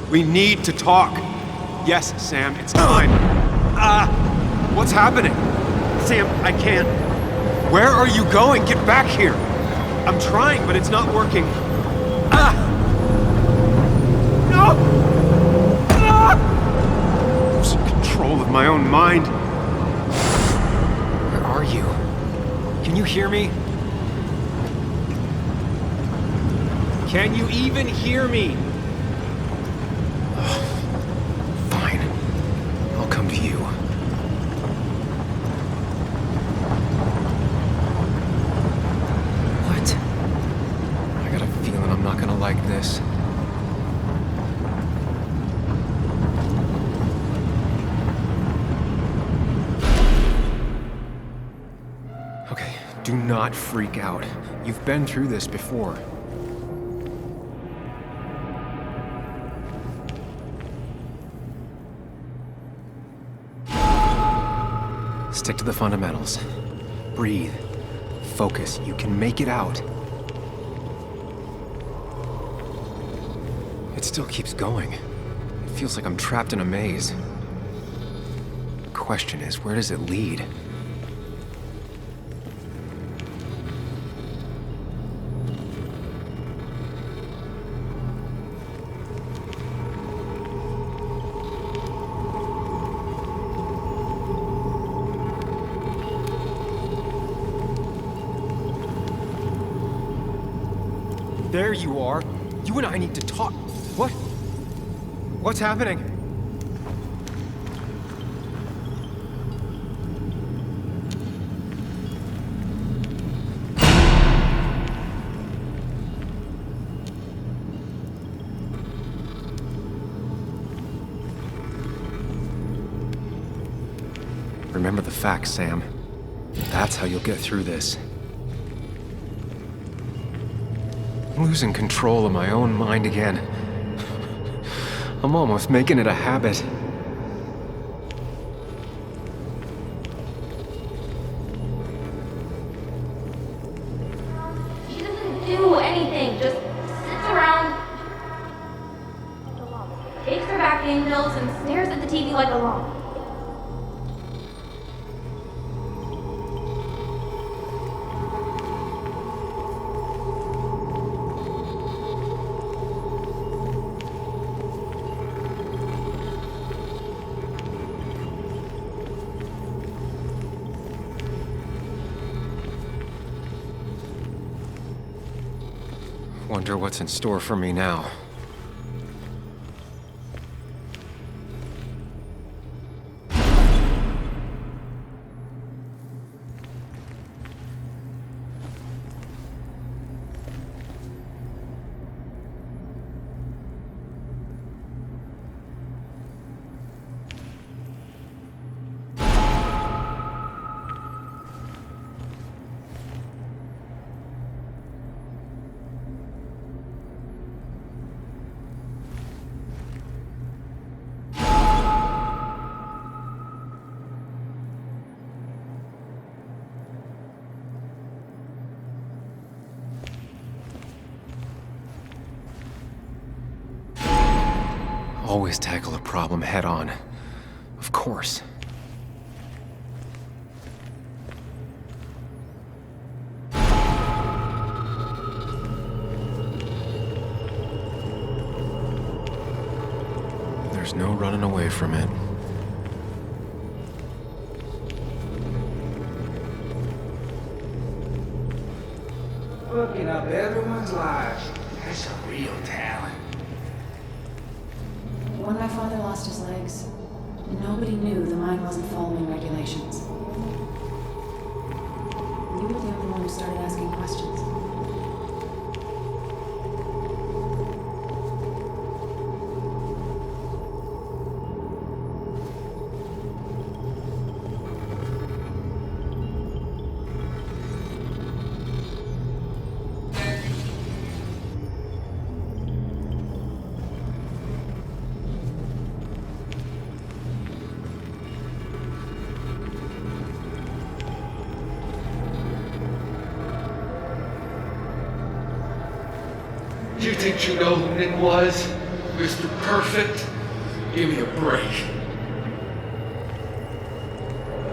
We need to talk. Yes, Sam, it's time. What's happening? Sam, I can't. Where are you going? Get back here! I'm trying, but it's not working. No! Losing control of my own mind. Where are you? Can you hear me? Can you even hear me? Fine. I'll come to you. What? I got a feeling I'm not gonna like this. Okay, do not freak out. You've been through this before. Stick to the fundamentals. Breathe. Focus. You can make it out. It still keeps going. It feels like I'm trapped in a maze. The question is, where does it lead? There you are. You and I need to talk. What? What's happening? Remember the facts, Sam. That's how you'll get through this. I'm losing control of my own mind again. I'm almost making it a habit. She doesn't do anything, just sits around, takes her vacuum pills, and stares at the TV like a log. Wonder what's in store for me now. Always tackle a problem head on. Of course. There's no running away from it. Fucking up everyone's lives. That's a real talent. When my father lost his legs, nobody knew the mine wasn't following regulations. You were the only one who started asking questions. You think you know who Nick was? Mr. Perfect? Give me a break.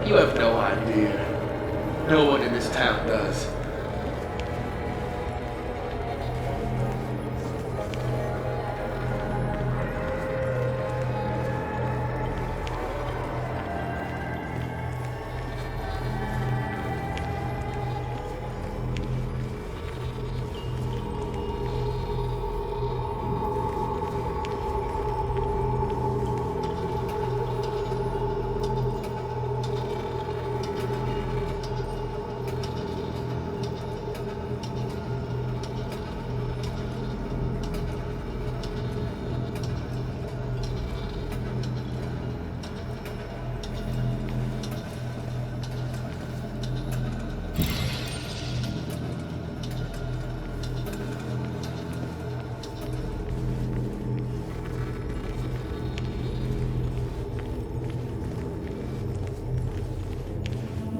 You have no idea. No one in this town does.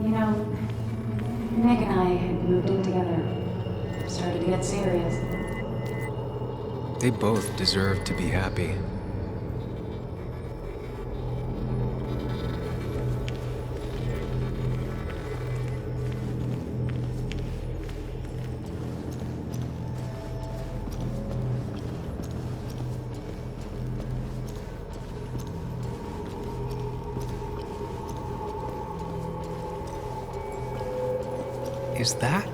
You know, Nick and I had moved in together. Started to get serious. They both deserve to be happy. Is that?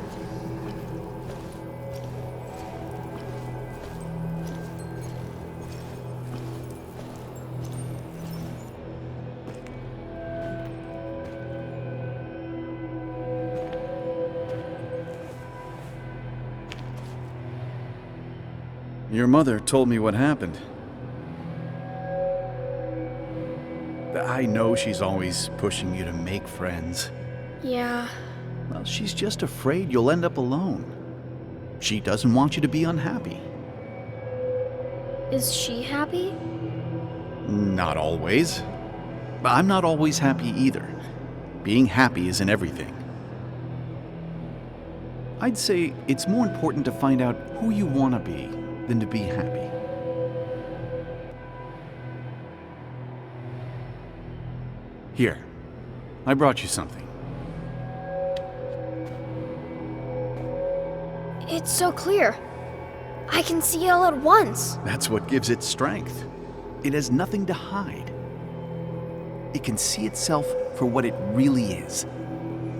Your mother told me what happened. I know she's always pushing you to make friends. Yeah. Well, she's just afraid you'll end up alone. She doesn't want you to be unhappy. Is she happy? Not always. I'm not always happy either. Being happy isn't everything. I'd say it's more important to find out who you want to be than to be happy. Here, I brought you something. It's so clear. I can see it all at once. That's what gives it strength. It has nothing to hide. It can see itself for what it really is,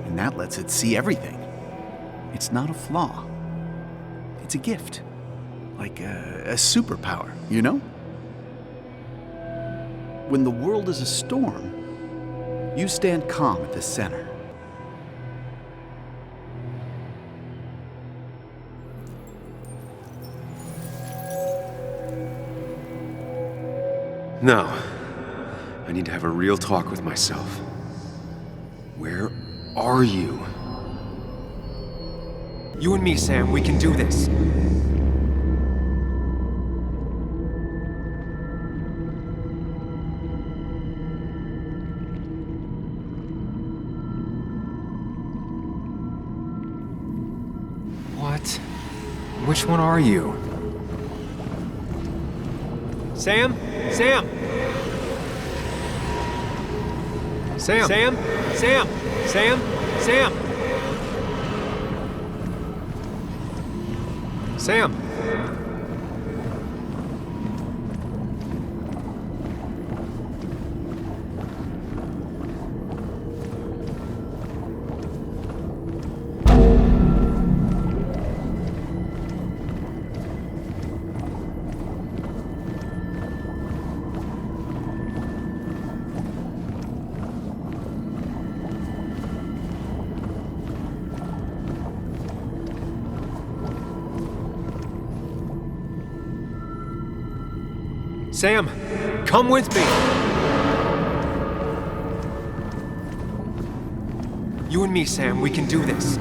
and that lets it see everything. It's not a flaw. It's a gift. Like a superpower, you know? When the world is a storm, you stand calm at the center. No. I need to have a real talk with myself. Where are you? You and me, Sam, we can do this. What? Which one are you? Sam? Sam! Sam! Sam! Sam! Sam! Sam! Sam! Sam, come with me. You and me, Sam, we can do this.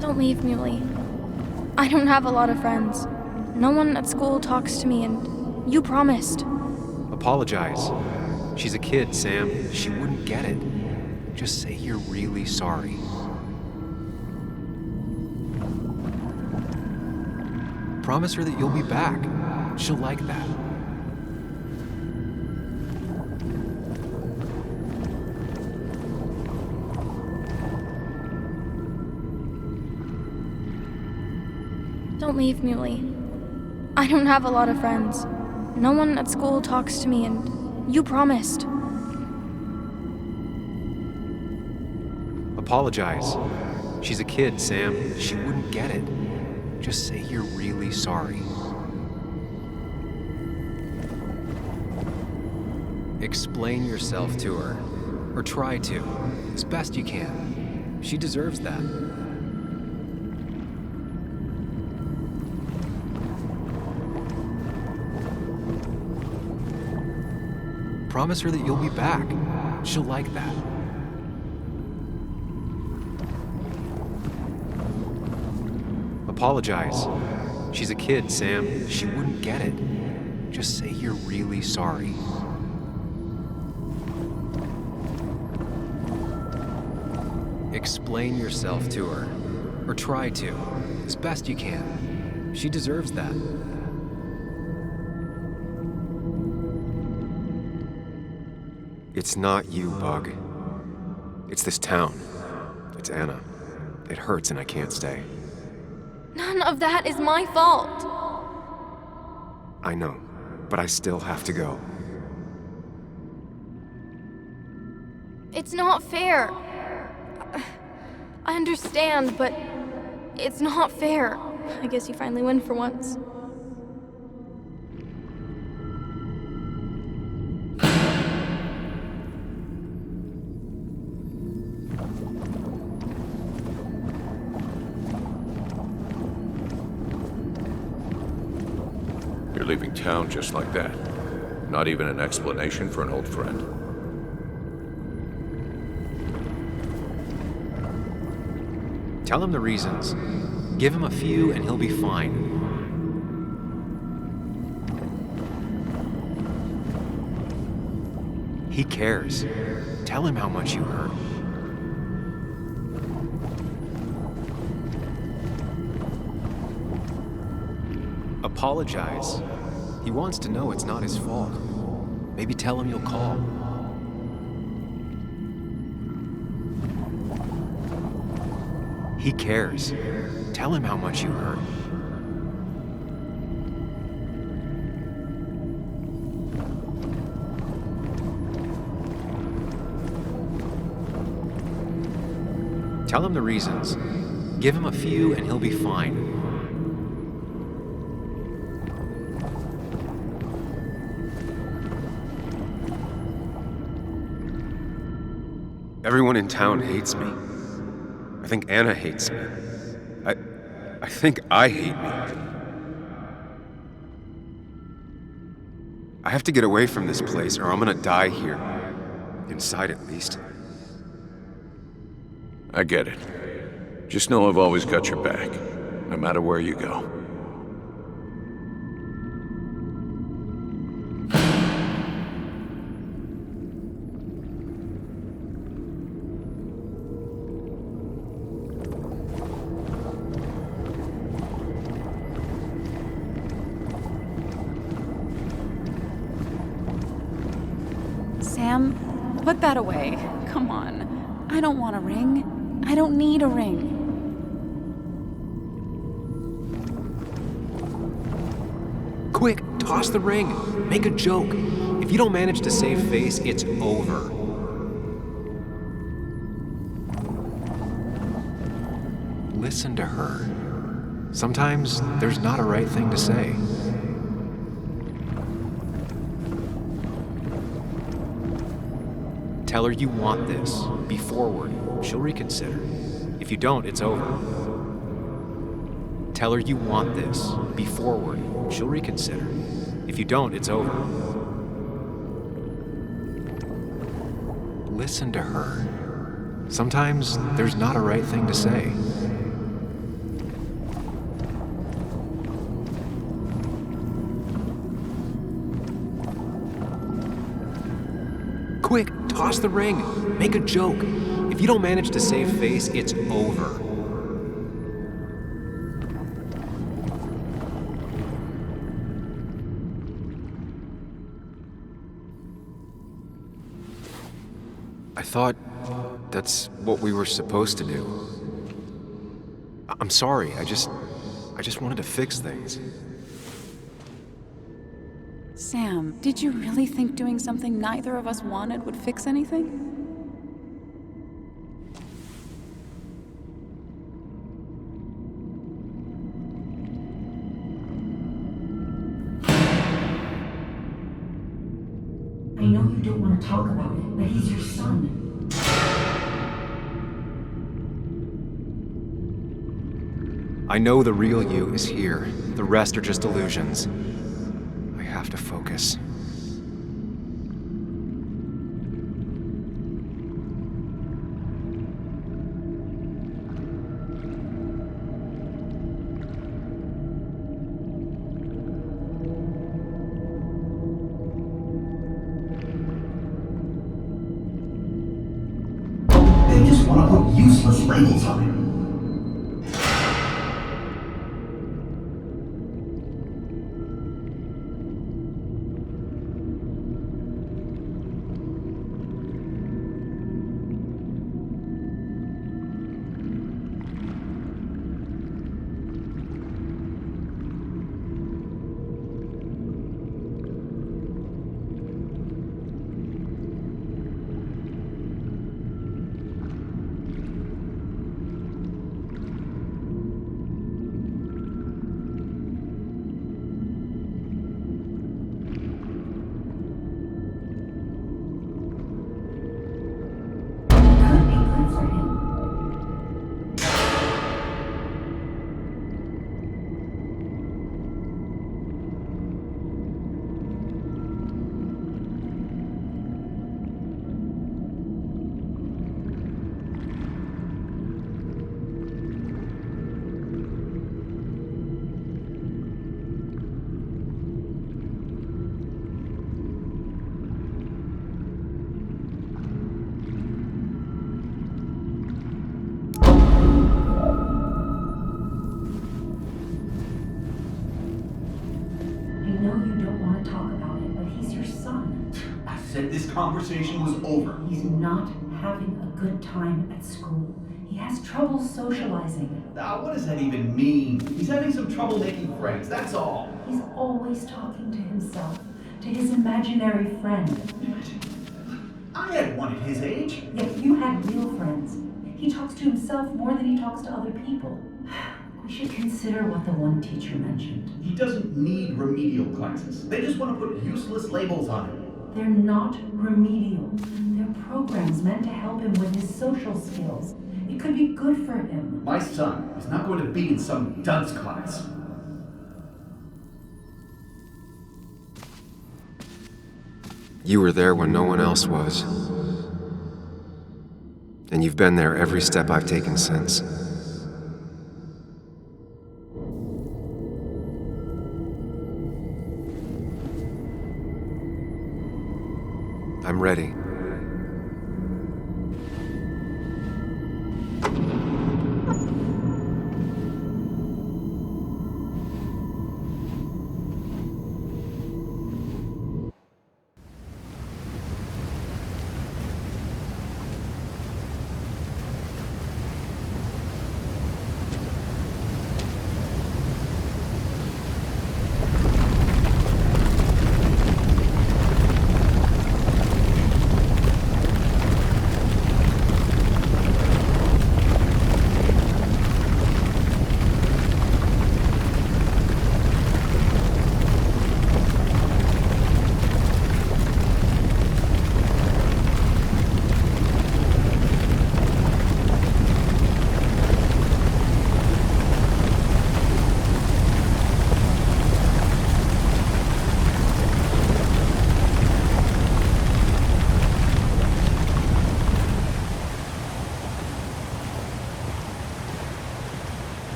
Don't leave me, Lee. I don't have a lot of friends. No one at school talks to me, and you promised. Apologize. She's a kid, Sam. She wouldn't get it. Just say you're really sorry. Promise her that you'll be back. She'll like that. Don't leave, Muley. I don't have a lot of friends. No one at school talks to me, and you promised. Apologize. She's a kid, Sam. She wouldn't get it. Just say you're really sorry. Explain yourself to her. Or try to. As best you can. She deserves that. Promise her that you'll be back. She'll like that. Apologize. She's a kid, Sam. She wouldn't get it. Just say you're really sorry. Explain yourself to her. Or try to. As best you can. She deserves that. It's not you, Bug. It's this town. It's Anna. It hurts and I can't stay. None of that is my fault. I know, but I still have to go. It's not fair. I understand, but it's not fair. I guess you finally win for once. You're leaving town just like that. Not even an explanation for an old friend. Tell him the reasons. Give him a few and he'll be fine. He cares. Tell him how much you hurt. Apologize. He wants to know it's not his fault. Maybe tell him you'll call. He cares. Tell him how much you hurt. Tell him the reasons. Give him a few and he'll be fine. Everyone in town hates me. I think Anna hates me. I think I hate me. I have to get away from this place or I'm gonna die here. Inside at least. I get it. Just know I've always got your back, no matter where you go. Sam, put that away. Come on. I don't want a ring. I don't need a ring. Quick, toss the ring. Make a joke. If you don't manage to save face, it's over. Listen to her. Sometimes there's not a right thing to say. Tell her you want this. Be forward. She'll reconsider. If you don't, it's over. Tell her you want this. Be forward. She'll reconsider. If you don't, it's over. Listen to her. Sometimes there's not a right thing to say. toss the ring. Make a joke. If you don't manage to save face, it's over. I thought that's what we were supposed to do. I'm sorry, I just wanted to fix things. Sam, did you really think doing something neither of us wanted would fix anything? I know you don't want to talk about it, but he's your son. I know the real you is here. The rest are just illusions. I have to focus. They just want to put useless labels on him. Said this conversation was over. He's not having a good time at school. He has trouble socializing. What does that even mean? He's having some trouble making friends, that's all. He's always talking to himself, to his imaginary friend. I had one at his age. Yet you had real friends. He talks to himself more than he talks to other people. We should consider what the one teacher mentioned. He doesn't need remedial classes. They just want to put useless labels on him. They're not remedial. They're programs meant to help him with his social skills. It could be good for him. My son is not going to be in some dunce class. You were there when no one else was. And you've been there every step I've taken since. I'm ready.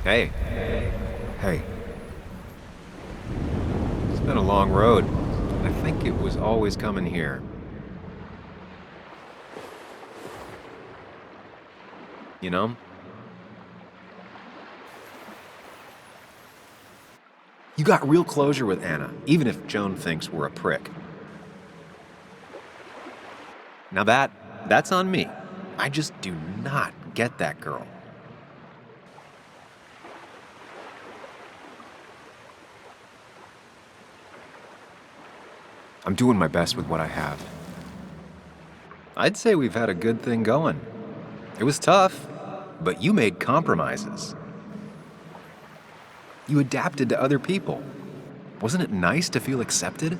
Hey. Hey. It's been a long road. I think it was always coming here. You know? You got real closure with Anna, even if Joan thinks we're a prick. Now that's on me. I just do not get that girl. I'm doing my best with what I have. I'd say we've had a good thing going. It was tough, but you made compromises. You adapted to other people. Wasn't it nice to feel accepted?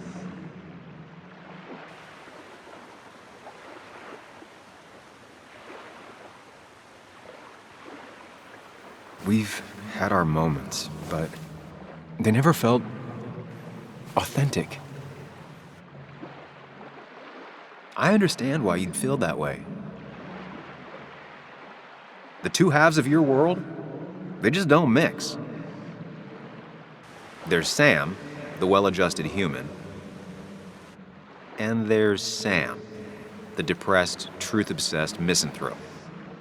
We've had our moments, but they never felt authentic. I understand why you'd feel that way. The two halves of your world, they just don't mix. There's Sam, the well-adjusted human, and there's Sam, the depressed, truth-obsessed misanthrope,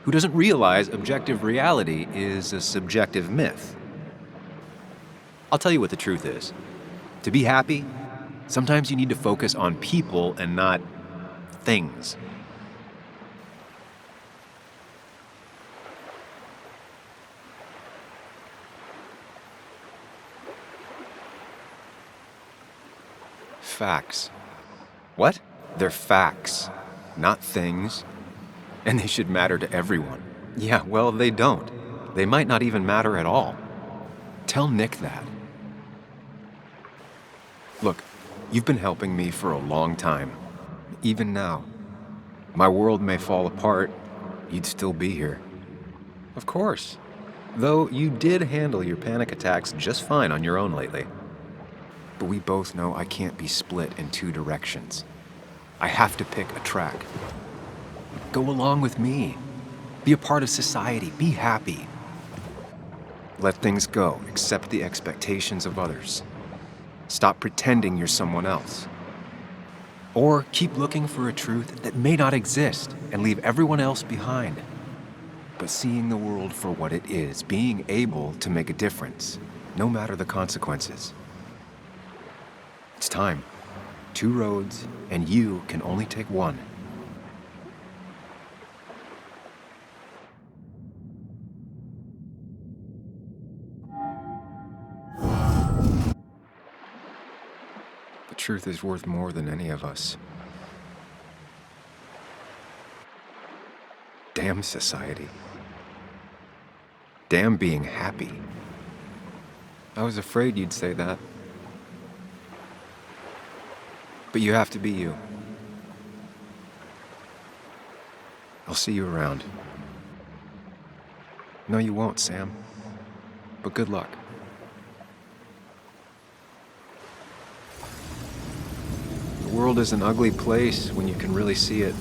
who doesn't realize objective reality is a subjective myth. I'll tell you what the truth is. To be happy, sometimes you need to focus on people and not things. Facts. What? They're facts, not things. And they should matter to everyone. Yeah, well, they don't. They might not even matter at all. Tell Nick that. Look, you've been helping me for a long time. Even now. My world may fall apart, you'd still be here. Of course. Though you did handle your panic attacks just fine on your own lately. But we both know I can't be split in two directions. I have to pick a track. Go along with me. Be a part of society. Be happy. Let things go. Accept the expectations of others. Stop pretending you're someone else. Or keep looking for a truth that may not exist and leave everyone else behind. But seeing the world for what it is, being able to make a difference, no matter the consequences. It's time. 2 roads, and you can only take one. The truth is worth more than any of us. Damn society. Damn being happy. I was afraid you'd say that. But you have to be you. I'll see you around. No, you won't, Sam. But good luck. The world is an ugly place when you can really see it.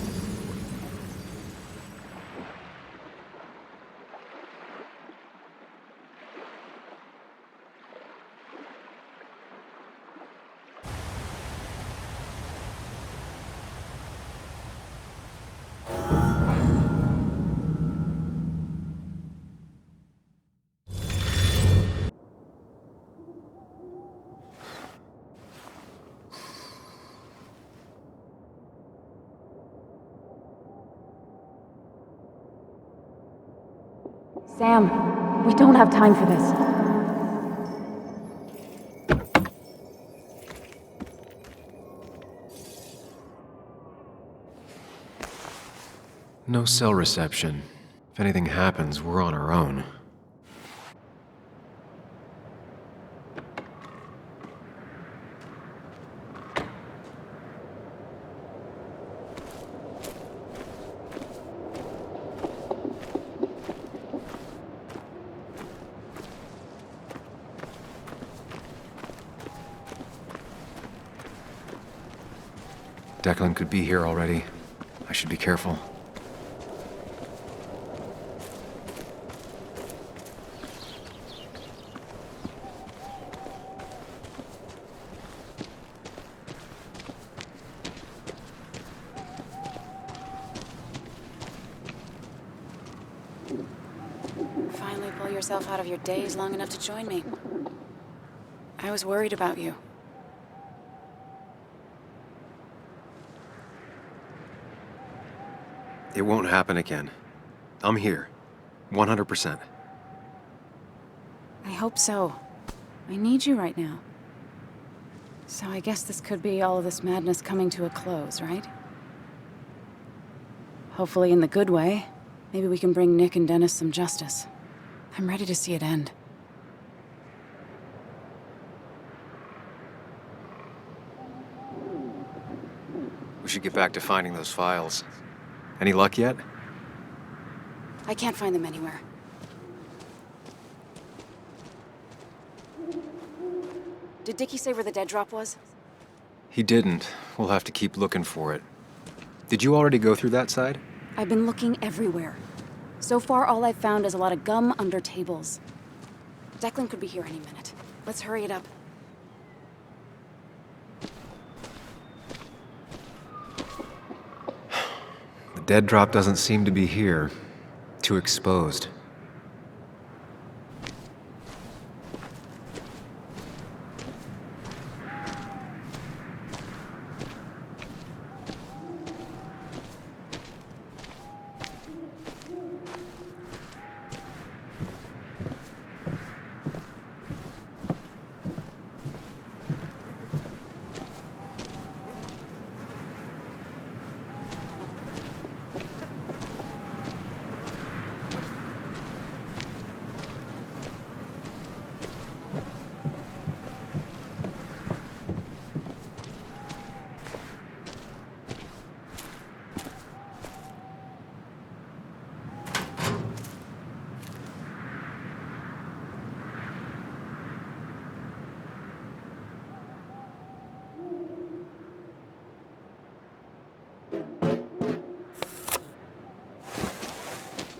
Sam, we don't have time for this. No cell reception. If anything happens, we're on our own. Declan could be here already. I should be careful. finally pull yourself out of your daze long enough to join me. I was worried about you. It won't happen again. I'm here. 100%. I hope so. I need you right now. So I guess this could be all of this madness coming to a close, right? Hopefully in the good way. Maybe we can bring Nick and Dennis some justice. I'm ready to see it end. We should get back to finding those files. Any luck yet? I can't find them anywhere. Did Dickie say where the dead drop was? He didn't. We'll have to keep looking for it. Did you already go through that side? I've been looking everywhere. So far, all I've found is a lot of gum under tables. Declan could be here any minute. Let's hurry it up. The dead drop doesn't seem to be here. Too exposed.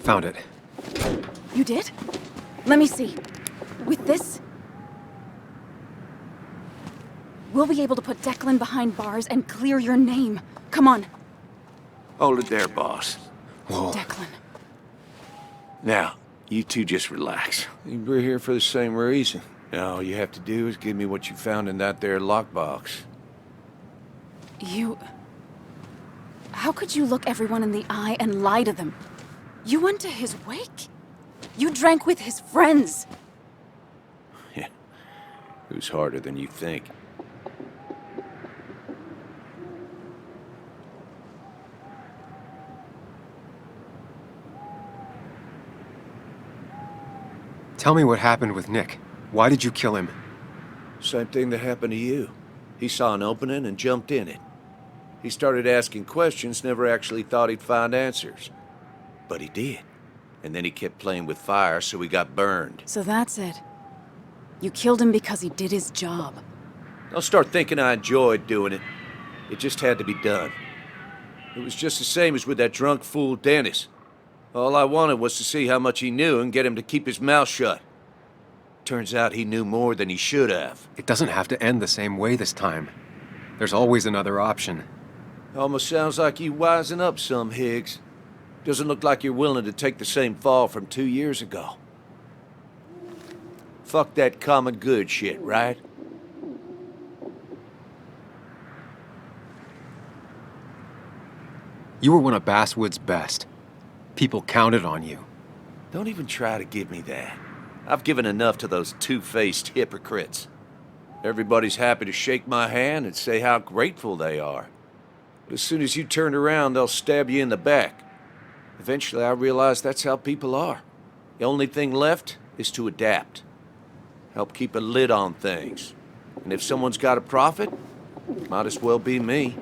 Found it. You did? Let me see. With this, we'll be able to put Declan behind bars and clear your name. Come on. Hold it there, boss. Whoa. Declan. Now, you two just relax. We're here for the same reason. Now, all you have to do is give me what you found in that there lockbox. You... How could you look everyone in the eye and lie to them? You went to his wake? You drank with his friends. Yeah, it was harder than you think. Tell me what happened with Nick. Why did you kill him? Same thing that happened to you. He saw an opening and jumped in it. He started asking questions, never actually thought he'd find answers. But he did. And then he kept playing with fire, so he got burned. So that's it. You killed him because he did his job. Don't start thinking I enjoyed doing it. It just had to be done. It was just the same as with that drunk fool Dennis. All I wanted was to see how much he knew and get him to keep his mouth shut. Turns out he knew more than he should have. It doesn't have to end the same way this time. There's always another option. Almost sounds like you wising up some, Higgs. Doesn't look like you're willing to take the same fall from 2 years ago. Fuck that common good shit, right? You were one of Basswood's best. People counted on you. Don't even try to give me that. I've given enough to those two-faced hypocrites. Everybody's happy to shake my hand and say how grateful they are. But as soon as you turn around, they'll stab you in the back. Eventually, I realized that's how people are. The only thing left is to adapt. Help keep a lid on things. And if someone's got a profit, might as well be me.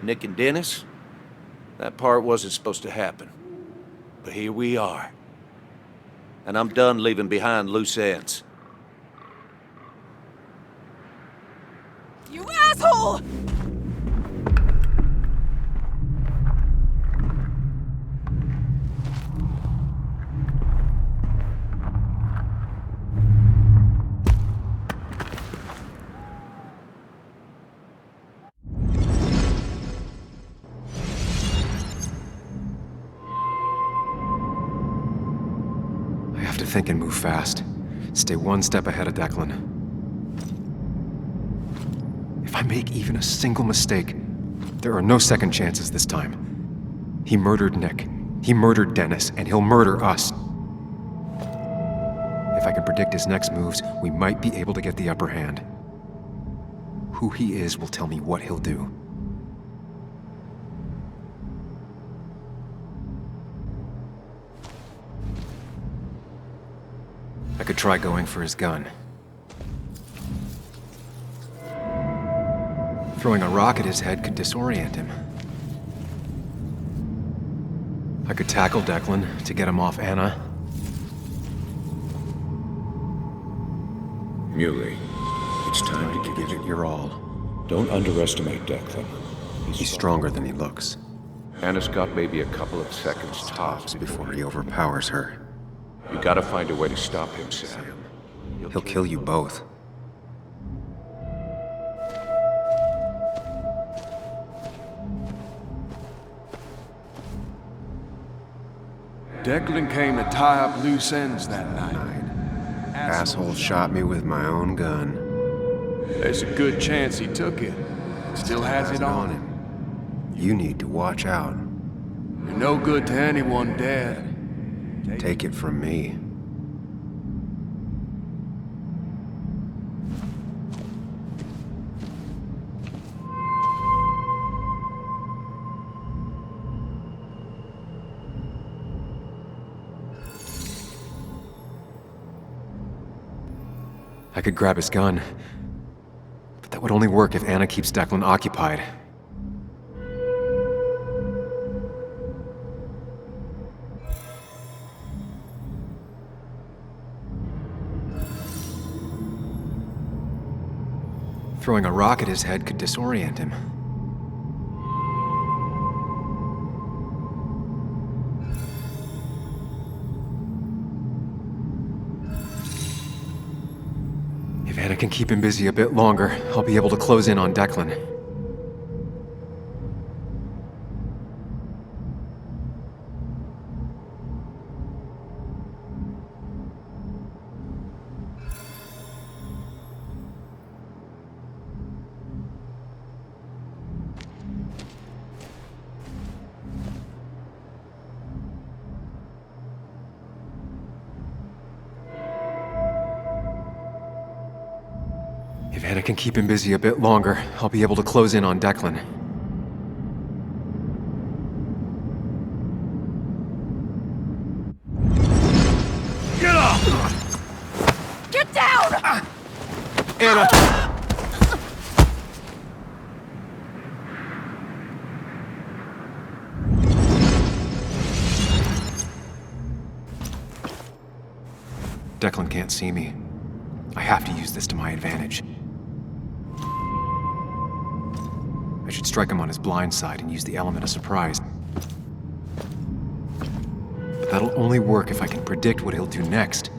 Nick and Dennis, that part wasn't supposed to happen. But here we are. And I'm done leaving behind loose ends. You asshole! think and move fast. Stay one step ahead of Declan. If I make even a single mistake, there are no second chances this time. He murdered Nick. He murdered Dennis, and he'll murder us. If I can predict his next moves, we might be able to get the upper hand. Who he is will tell me what he'll do. I could try going for his gun. Throwing a rock at his head could disorient him. I could tackle Declan to get him off Anna. Muley, it's time to give it your all. Don't underestimate Declan. He's stronger than he looks. Anna's got maybe a couple of seconds tops Before he overpowers her. You gotta find a way to stop him, Sam. He'll kill you both. Declan came to tie up loose ends that night. Asshole shot me with my own gun. There's a good chance he took it. Still has it on him. You need to watch out. You're no good to anyone dead. Take it from me. I could grab his gun, but that would only work if Anna keeps Declan occupied. Throwing a rock at his head could disorient him. If Anna can keep him busy a bit longer, I'll be able to close in on Declan. If Anna can keep him busy a bit longer, I'll be able to close in on Declan. Get up! Get down! Anna! Declan can't see me. I have to use this to my advantage. I should strike him on his blind side and use the element of surprise. But that'll only work if I can predict what he'll do next.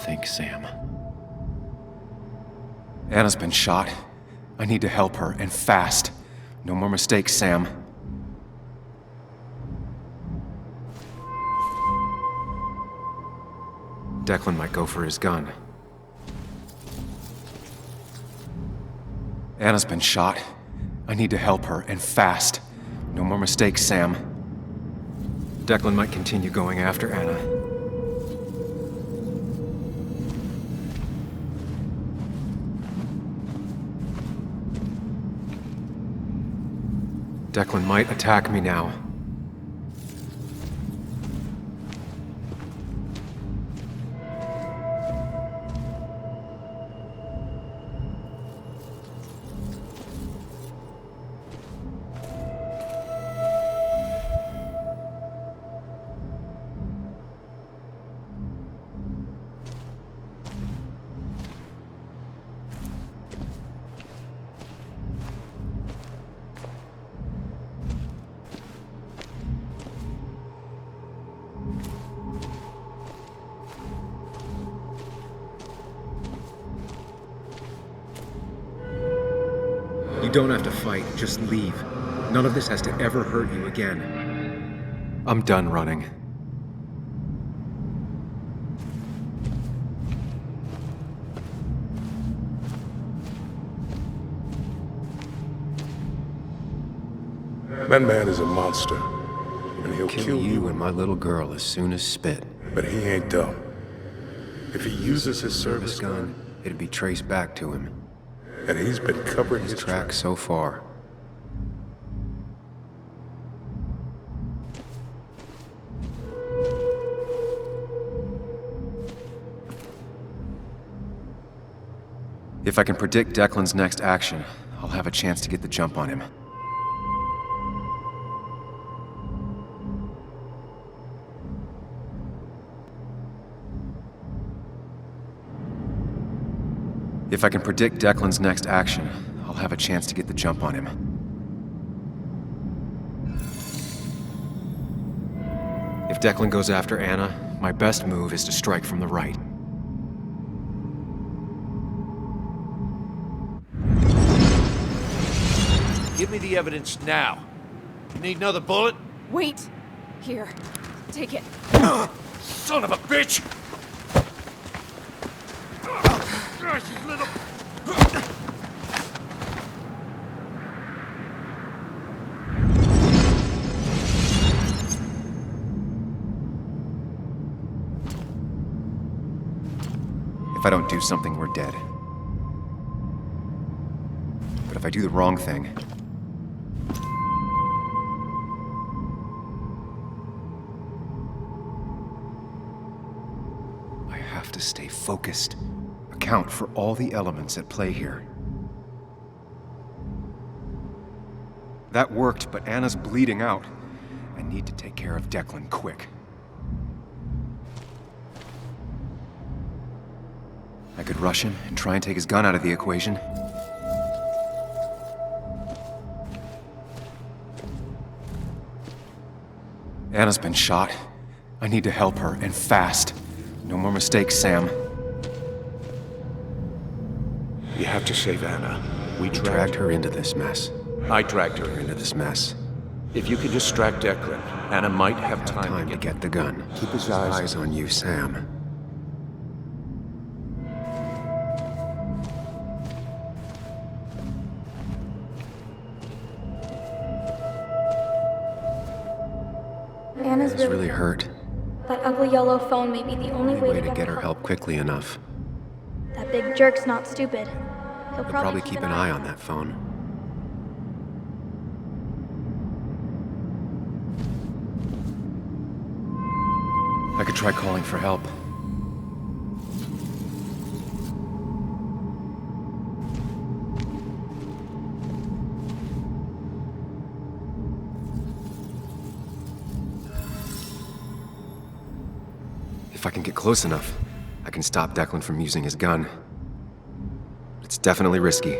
Think, Sam. Anna's been shot. I need to help her, and fast. No more mistakes, Sam. Declan might go for his gun. Anna's been shot. I need to help her, and fast. No more mistakes, Sam. Declan might continue going after Anna. Declan might attack me now. You don't have to fight, just leave. None of this has to ever hurt you again. I'm done running. That man is a monster, and he'll Kill you and my little girl as soon as spit. But he ain't dumb. If he uses his service gun, it'd be traced back to him. And he's been covering his tracks so far. If I can predict Declan's next action, I'll have a chance to get the jump on him. If I can predict Declan's next action, I'll have a chance to get the jump on him. If Declan goes after Anna, my best move is to strike from the right. Give me the evidence now. You need another bullet? Wait. Here. Take it. Son of a bitch! You little... If I don't do something, we're dead. But if I do the wrong thing... I have to stay focused. Account for all the elements at play here. That worked, but Anna's bleeding out. I need to take care of Declan quick. I could rush him and try and take his gun out of the equation. Anna's been shot. I need to help her, and fast. No more mistakes, Sam. You have to save Anna. We dragged her into this mess. I dragged her into this mess. If you could distract Declan, Anna might have time to get the gun. Keep his eyes on you, Sam. Anna's really hurt. That ugly yellow phone may be the only way To get her help quickly enough. That big jerk's not stupid. He'll probably keep an eye on that phone. I could try calling for help. If I can get close enough, I can stop Declan from using his gun. It's definitely risky.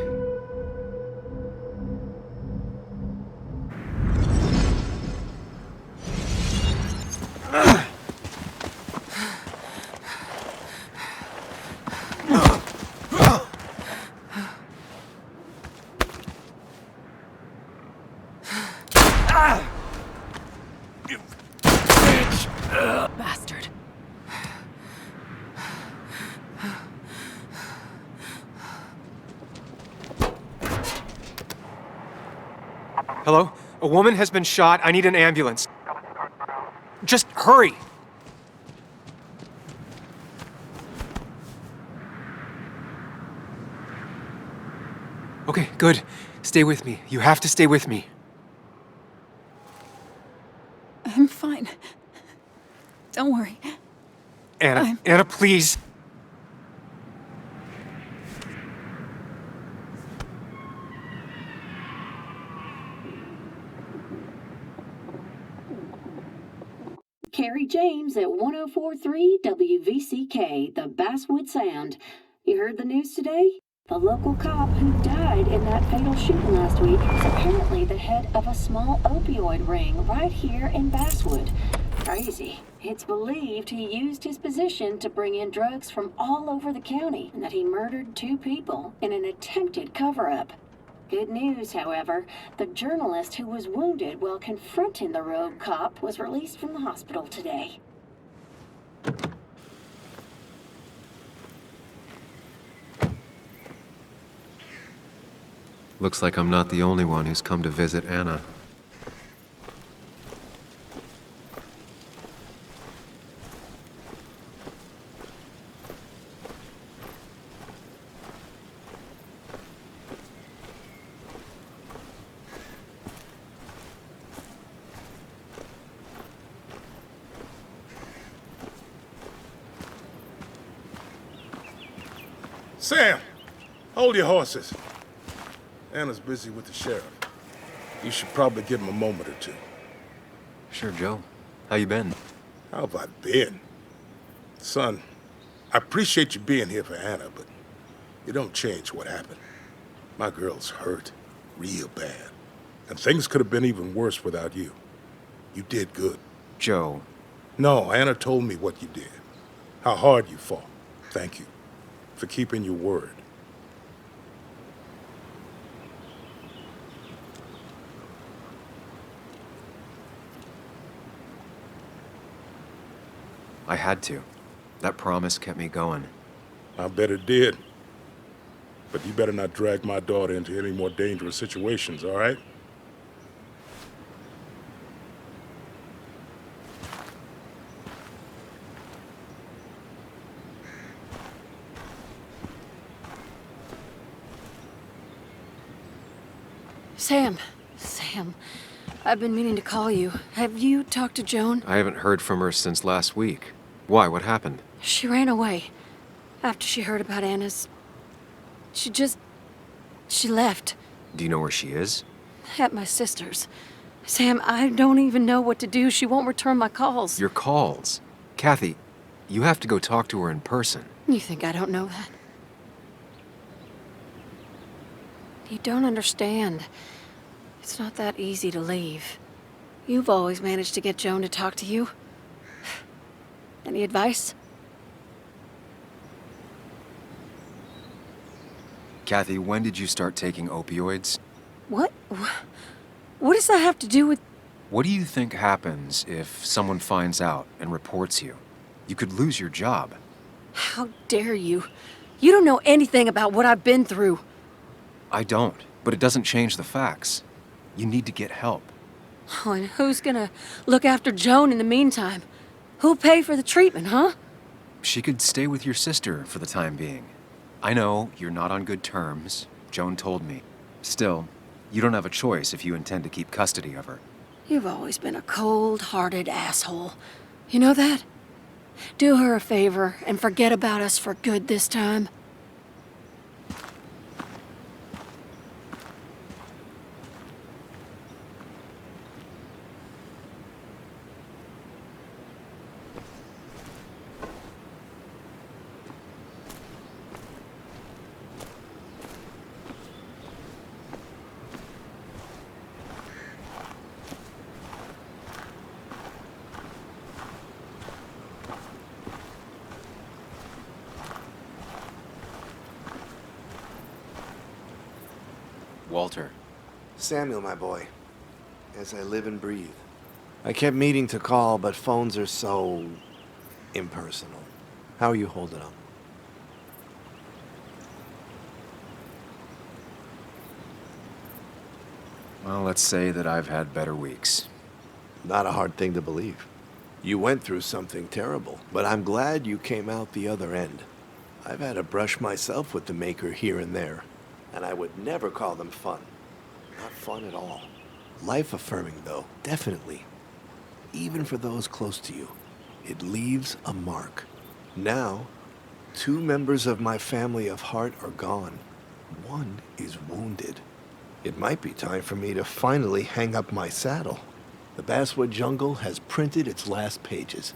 Bastard. Hello? A woman has been shot. I need an ambulance. Just hurry! Okay, good. Stay with me. You have to stay with me. I'm fine. Don't worry. Anna, Anna, please. Carrie James at 104.3 WVCK, the Basswood Sound. You heard the news today? The local cop who died in that fatal shooting last week is apparently the head of a small opioid ring right here in Basswood. Crazy. It's believed he used his position to bring in drugs from all over the county and that he murdered 2 people in an attempted cover-up. Good news, however. The journalist who was wounded while confronting the rogue cop was released from the hospital today. Looks like I'm not the only one who's come to visit Anna. Sam, hold your horses. Anna's busy with the sheriff. You should probably give him a moment or two. Sure, Joe. How you been? How have I been? Son, I appreciate you being here for Anna, but you don't change what happened. My girl's hurt, real bad. And things could have been even worse without you. You did good. Joe. No, Anna told me what you did. How hard you fought. Thank you for keeping your word. I had to. That promise kept me going. I bet it did. But you better not drag my daughter into any more dangerous situations, all right? Sam, I've been meaning to call you. Have you talked to Joan? I haven't heard from her since last week. Why? What happened? She ran away. After she heard about Anna's... She left. Do you know where she is? At my sister's. Sam, I don't even know what to do. She won't return my calls. Your calls? Kathy, you have to go talk to her in person. You think I don't know that? You don't understand. It's not that easy to leave. You've always managed to get Joan to talk to you. Any advice? Kathy, when did you start taking opioids? What? What does that have to do with... What do you think happens if someone finds out and reports you? You could lose your job. How dare you? You don't know anything about what I've been through. I don't, but it doesn't change the facts. You need to get help. Oh, and who's gonna look after Joan in the meantime? Who'll pay for the treatment, huh? She could stay with your sister for the time being. I know you're not on good terms. Joan told me. Still, you don't have a choice if you intend to keep custody of her. You've always been a cold-hearted asshole. You know that? Do her a favor and forget about us for good this time. Walter. Samuel, my boy. As I live and breathe. I kept meaning to call, but phones are so... impersonal. How are you holding up? Well, let's say that I've had better weeks. Not a hard thing to believe. You went through something terrible, but I'm glad you came out the other end. I've had a brush myself with the Maker here and there, and I would never call them fun. Not fun at all. Life-affirming, though, definitely. Even for those close to you, it leaves a mark. Now, 2 members of my family of heart are gone. 1 is wounded. It might be time for me to finally hang up my saddle. The Basswood jungle has printed its last pages.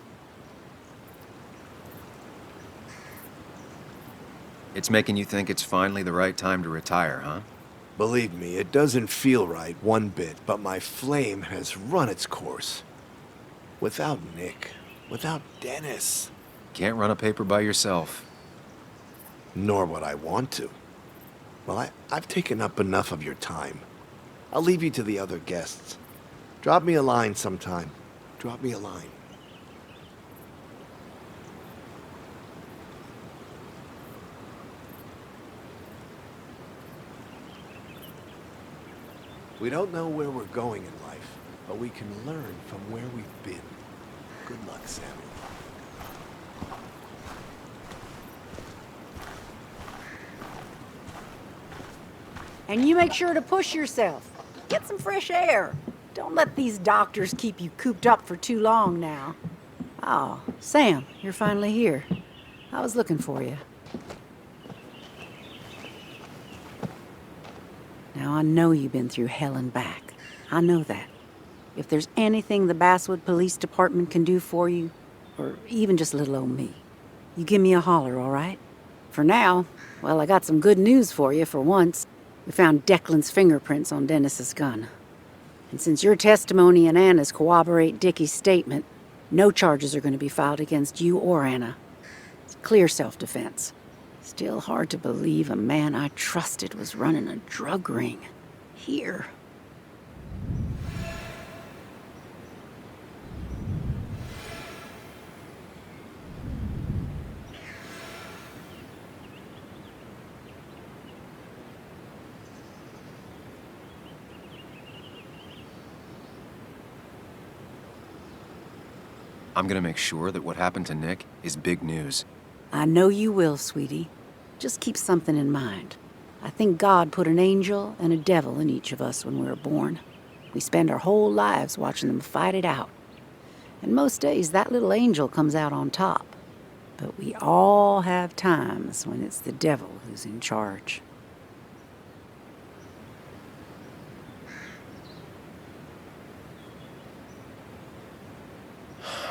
It's making you think it's finally the right time to retire, huh? Believe me, it doesn't feel right one bit, but my flame has run its course. Without Nick, without Dennis. Can't run a paper by yourself. Nor would I want to. Well, I've taken up enough of your time. I'll leave you to the other guests. Drop me a line sometime. Drop me a line. We don't know where we're going in life, but we can learn from where we've been. Good luck, Samuel. And you make sure to push yourself. Get some fresh air. Don't let these doctors keep you cooped up for too long now. Oh, Sam, you're finally here. I was looking for you. Now, I know you've been through hell and back. I know that. If there's anything the Basswood Police Department can do for you, or even just little old me, you give me a holler, all right? For now, well, I got some good news for you for once. We found Declan's fingerprints on Dennis's gun. And since your testimony and Anna's corroborate Dickie's statement, no charges are going to be filed against you or Anna. It's clear self-defense. Still hard to believe a man I trusted was running a drug ring. Here. I'm gonna make sure that what happened to Nick is big news. I know you will, sweetie. Just keep something in mind. I think God put an angel and a devil in each of us when we were born. We spend our whole lives watching them fight it out. And most days, that little angel comes out on top. But we all have times when it's the devil who's in charge.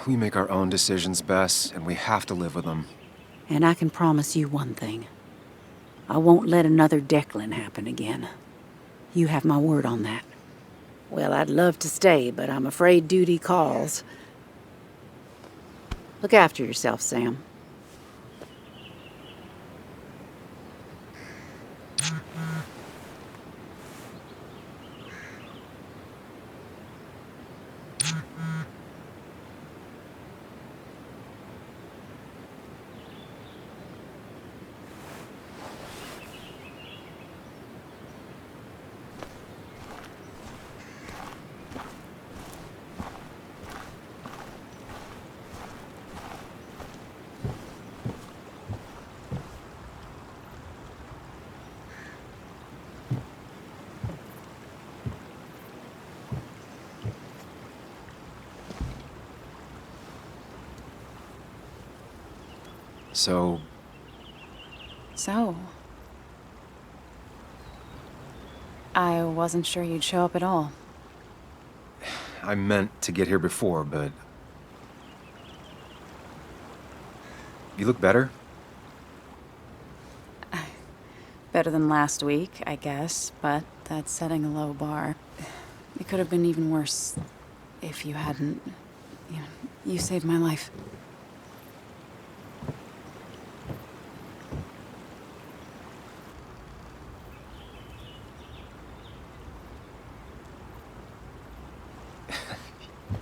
We make our own decisions, Bess, and we have to live with them. And I can promise you one thing. I won't let another Declan happen again. You have my word on that. Well, I'd love to stay, but I'm afraid duty calls. Look after yourself, Sam. So? I wasn't sure you'd show up at all. I meant to get here before, but... You look better? Better than last week, I guess, but that's setting a low bar. It could have been even worse if you hadn't... You saved my life.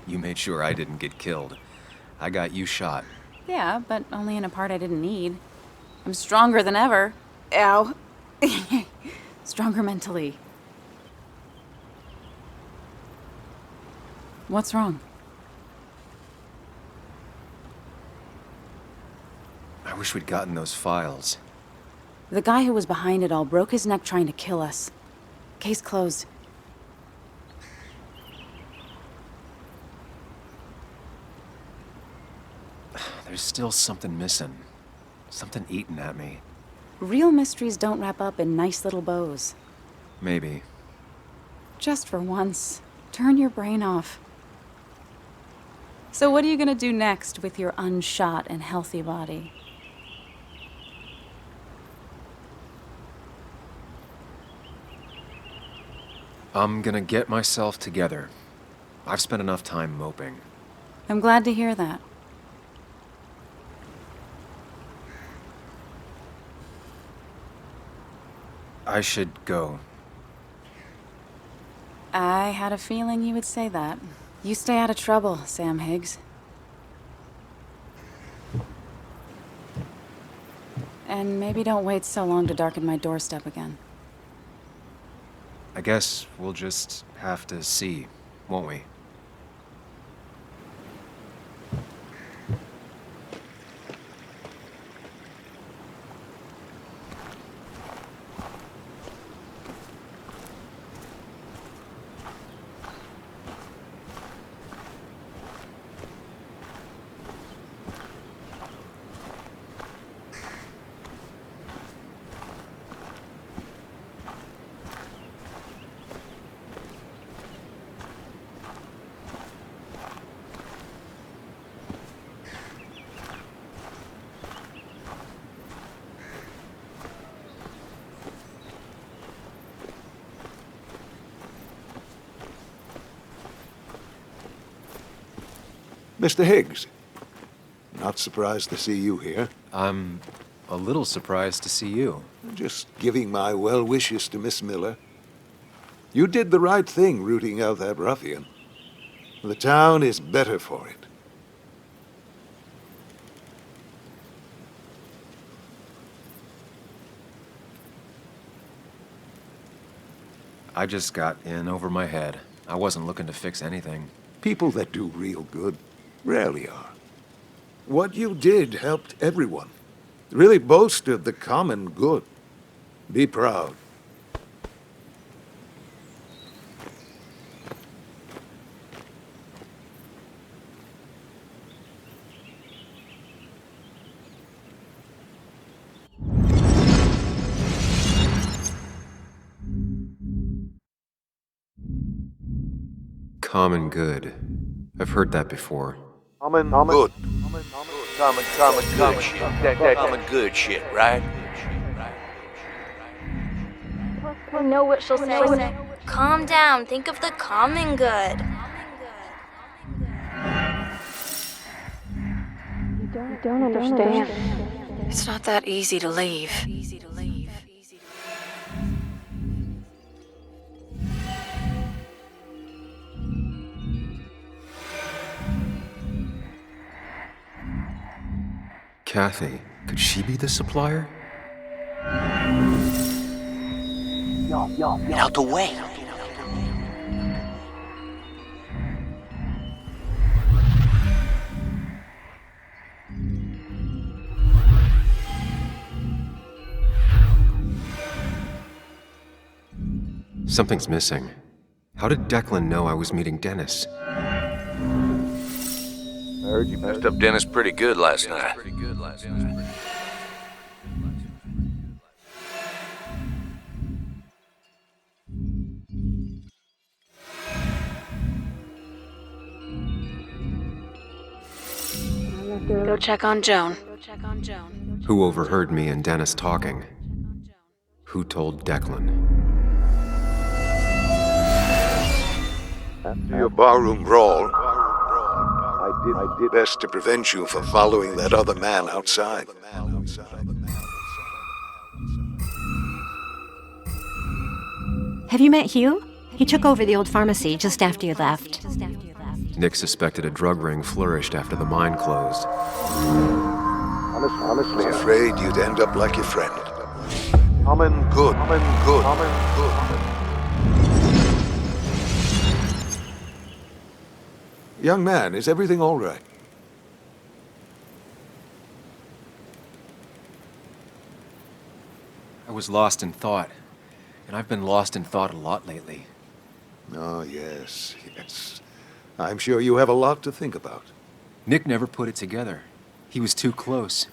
You made sure I didn't get killed. I got you shot. Yeah, but only in a part I didn't need. I'm stronger than ever. Ow. Stronger mentally. What's wrong? I wish we'd gotten those files. The guy who was behind it all broke his neck trying to kill us. Case closed. There's still something missing. Something eating at me. Real mysteries don't wrap up in nice little bows. Maybe. Just for once, turn your brain off. So what are you gonna do next with your unshot and healthy body? I'm gonna get myself together. I've spent enough time moping. I'm glad to hear that. I should go. I had a feeling you would say that. You stay out of trouble, Sam Higgs. And maybe don't wait so long to darken my doorstep again. I guess we'll just have to see, won't we? Mr. Higgs, not surprised to see you here. I'm a little surprised to see you. Just giving my well wishes to Miss Miller. You did the right thing rooting out that ruffian. The town is better for it. I just got in over my head. I wasn't looking to fix anything. People that do real good rarely are. What you did helped everyone. Really bolstered the common good. Be proud. Common good. I've heard that before. Common good. Common good shit, right? I know what she'll say. Calm down. Think of the common good. You don't understand. It's not that easy to leave. Kathy, could she be the supplier? Get out the way. Something's missing. How did Declan know I was meeting Dennis? I heard you messed up Dennis pretty good last night. Go check on Joan. Who overheard me and Dennis talking? Who told Declan? After your barroom brawl, I did best to prevent you from following that other man outside. Have you met Hugh? He took over the old pharmacy just after you left. Nick suspected a drug ring flourished after the mine closed. Honestly, afraid you'd end up like your friend. Common good. Young man, is everything all right? I was lost in thought, and I've been lost in thought a lot lately. Oh, yes. I'm sure you have a lot to think about. Nick never put it together. He was too close.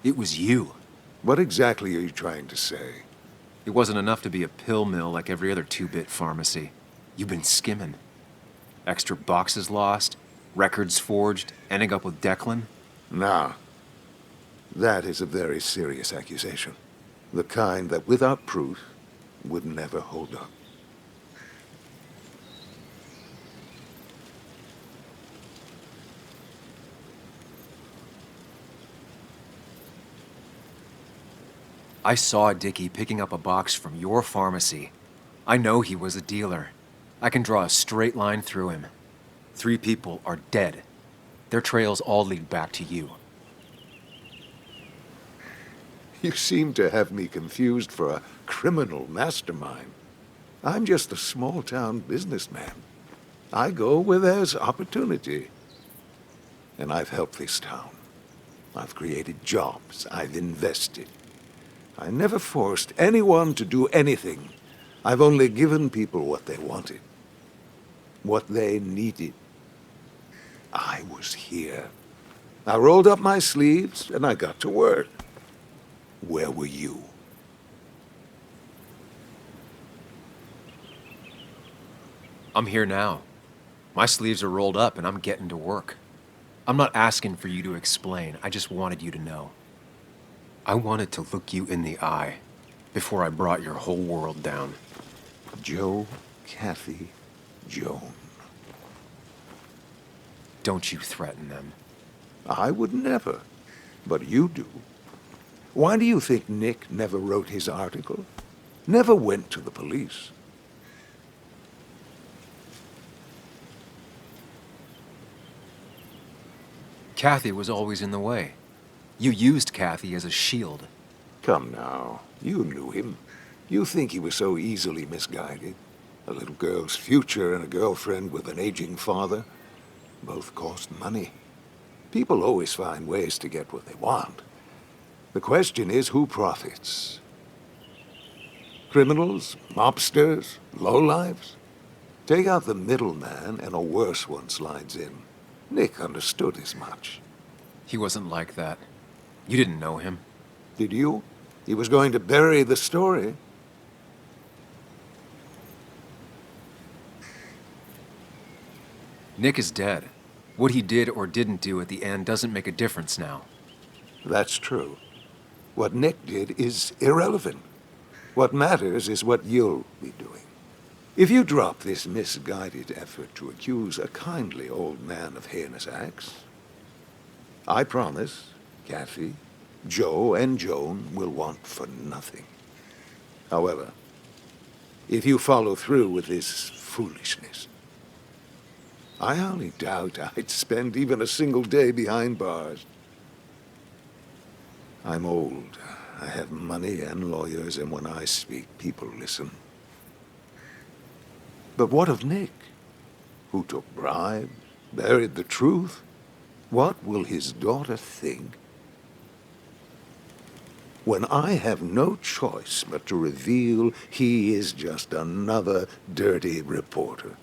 It was you. What exactly are you trying to say? It wasn't enough to be a pill mill like every other two-bit pharmacy. You've been skimming. Extra boxes lost, records forged, ending up with Declan. Nah. That is a very serious accusation. The kind that, without proof, would never hold up. I saw Dickie picking up a box from your pharmacy. I know he was a dealer. I can draw a straight line through him. 3 people are dead. Their trails all lead back to you. You seem to have me confused for a criminal mastermind. I'm just a small-town businessman. I go where there's opportunity. And I've helped this town. I've created jobs. I've invested. I never forced anyone to do anything. I've only given people what they wanted. What they needed. I was here. I rolled up my sleeves and I got to work. Where were you? I'm here now. My sleeves are rolled up and I'm getting to work. I'm not asking for you to explain. I just wanted you to know. I wanted to look you in the eye before I brought your whole world down. Joe, Kathy, Joan. Don't you threaten them. I would never, but you do. Why do you think Nick never wrote his article? Never went to the police? Kathy was always in the way. You used Kathy as a shield. Come now, you knew him. You think he was so easily misguided? A little girl's future and a girlfriend with an aging father both cost money. People always find ways to get what they want. The question is, who profits? Criminals? Mobsters? Lowlifes? Take out the middleman and a worse one slides in. Nick understood as much. He wasn't like that. You didn't know him. Did you? He was going to bury the story. Nick is dead. What he did or didn't do at the end doesn't make a difference now. That's true. What Nick did is irrelevant. What matters is what you'll be doing. If you drop this misguided effort to accuse a kindly old man of heinous acts, I promise Kathy, Joe, and Joan will want for nothing. However, if you follow through with this foolishness, I only doubt I'd spend even a single day behind bars. I'm old. I have money and lawyers, and when I speak, people listen. But what of Nick? Who took bribes, buried the truth? What will his daughter think when I have no choice but to reveal he is just another dirty reporter?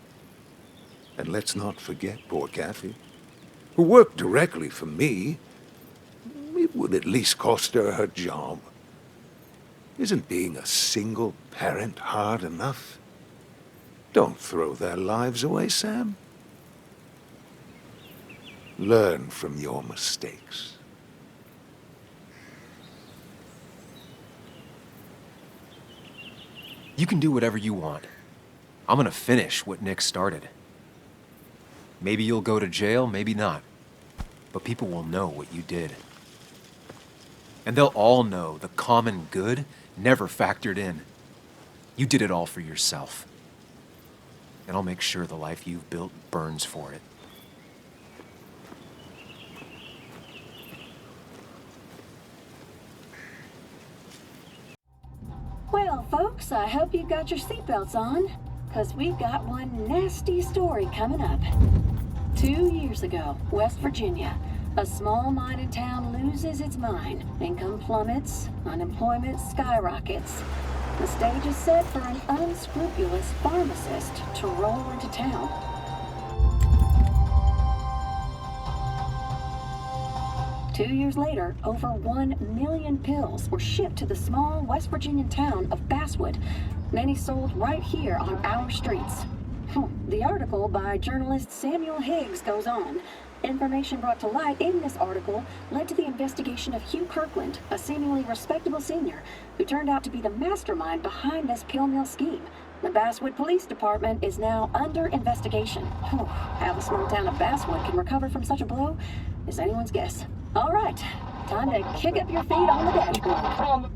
And let's not forget poor Kathy, who worked directly for me. It would at least cost her her job. Isn't being a single parent hard enough? Don't throw their lives away, Sam. Learn from your mistakes. You can do whatever you want. I'm gonna finish what Nick started. Maybe you'll go to jail, maybe not. But people will know what you did. And they'll all know the common good never factored in. You did it all for yourself. And I'll make sure the life you've built burns for it. Well, folks, I hope you've got your seatbelts on, because we've got one nasty story coming up. 2 years ago, West Virginia, a small mining town loses its mine. Income plummets, unemployment skyrockets. The stage is set for an unscrupulous pharmacist to roll into town. Two years later, over 1 million pills were shipped to the small West Virginian town of Basswood. Many sold right here on our streets. The article by journalist Samuel Higgs goes on. Information brought to light in this article led to the investigation of Hugh Kirkland, a seemingly respectable senior, who turned out to be the mastermind behind this pill mill scheme. The Basswood Police Department is now under investigation. How the small town of Basswood can recover from such a blow is anyone's guess. All right, time to kick up your feet on the dashboard.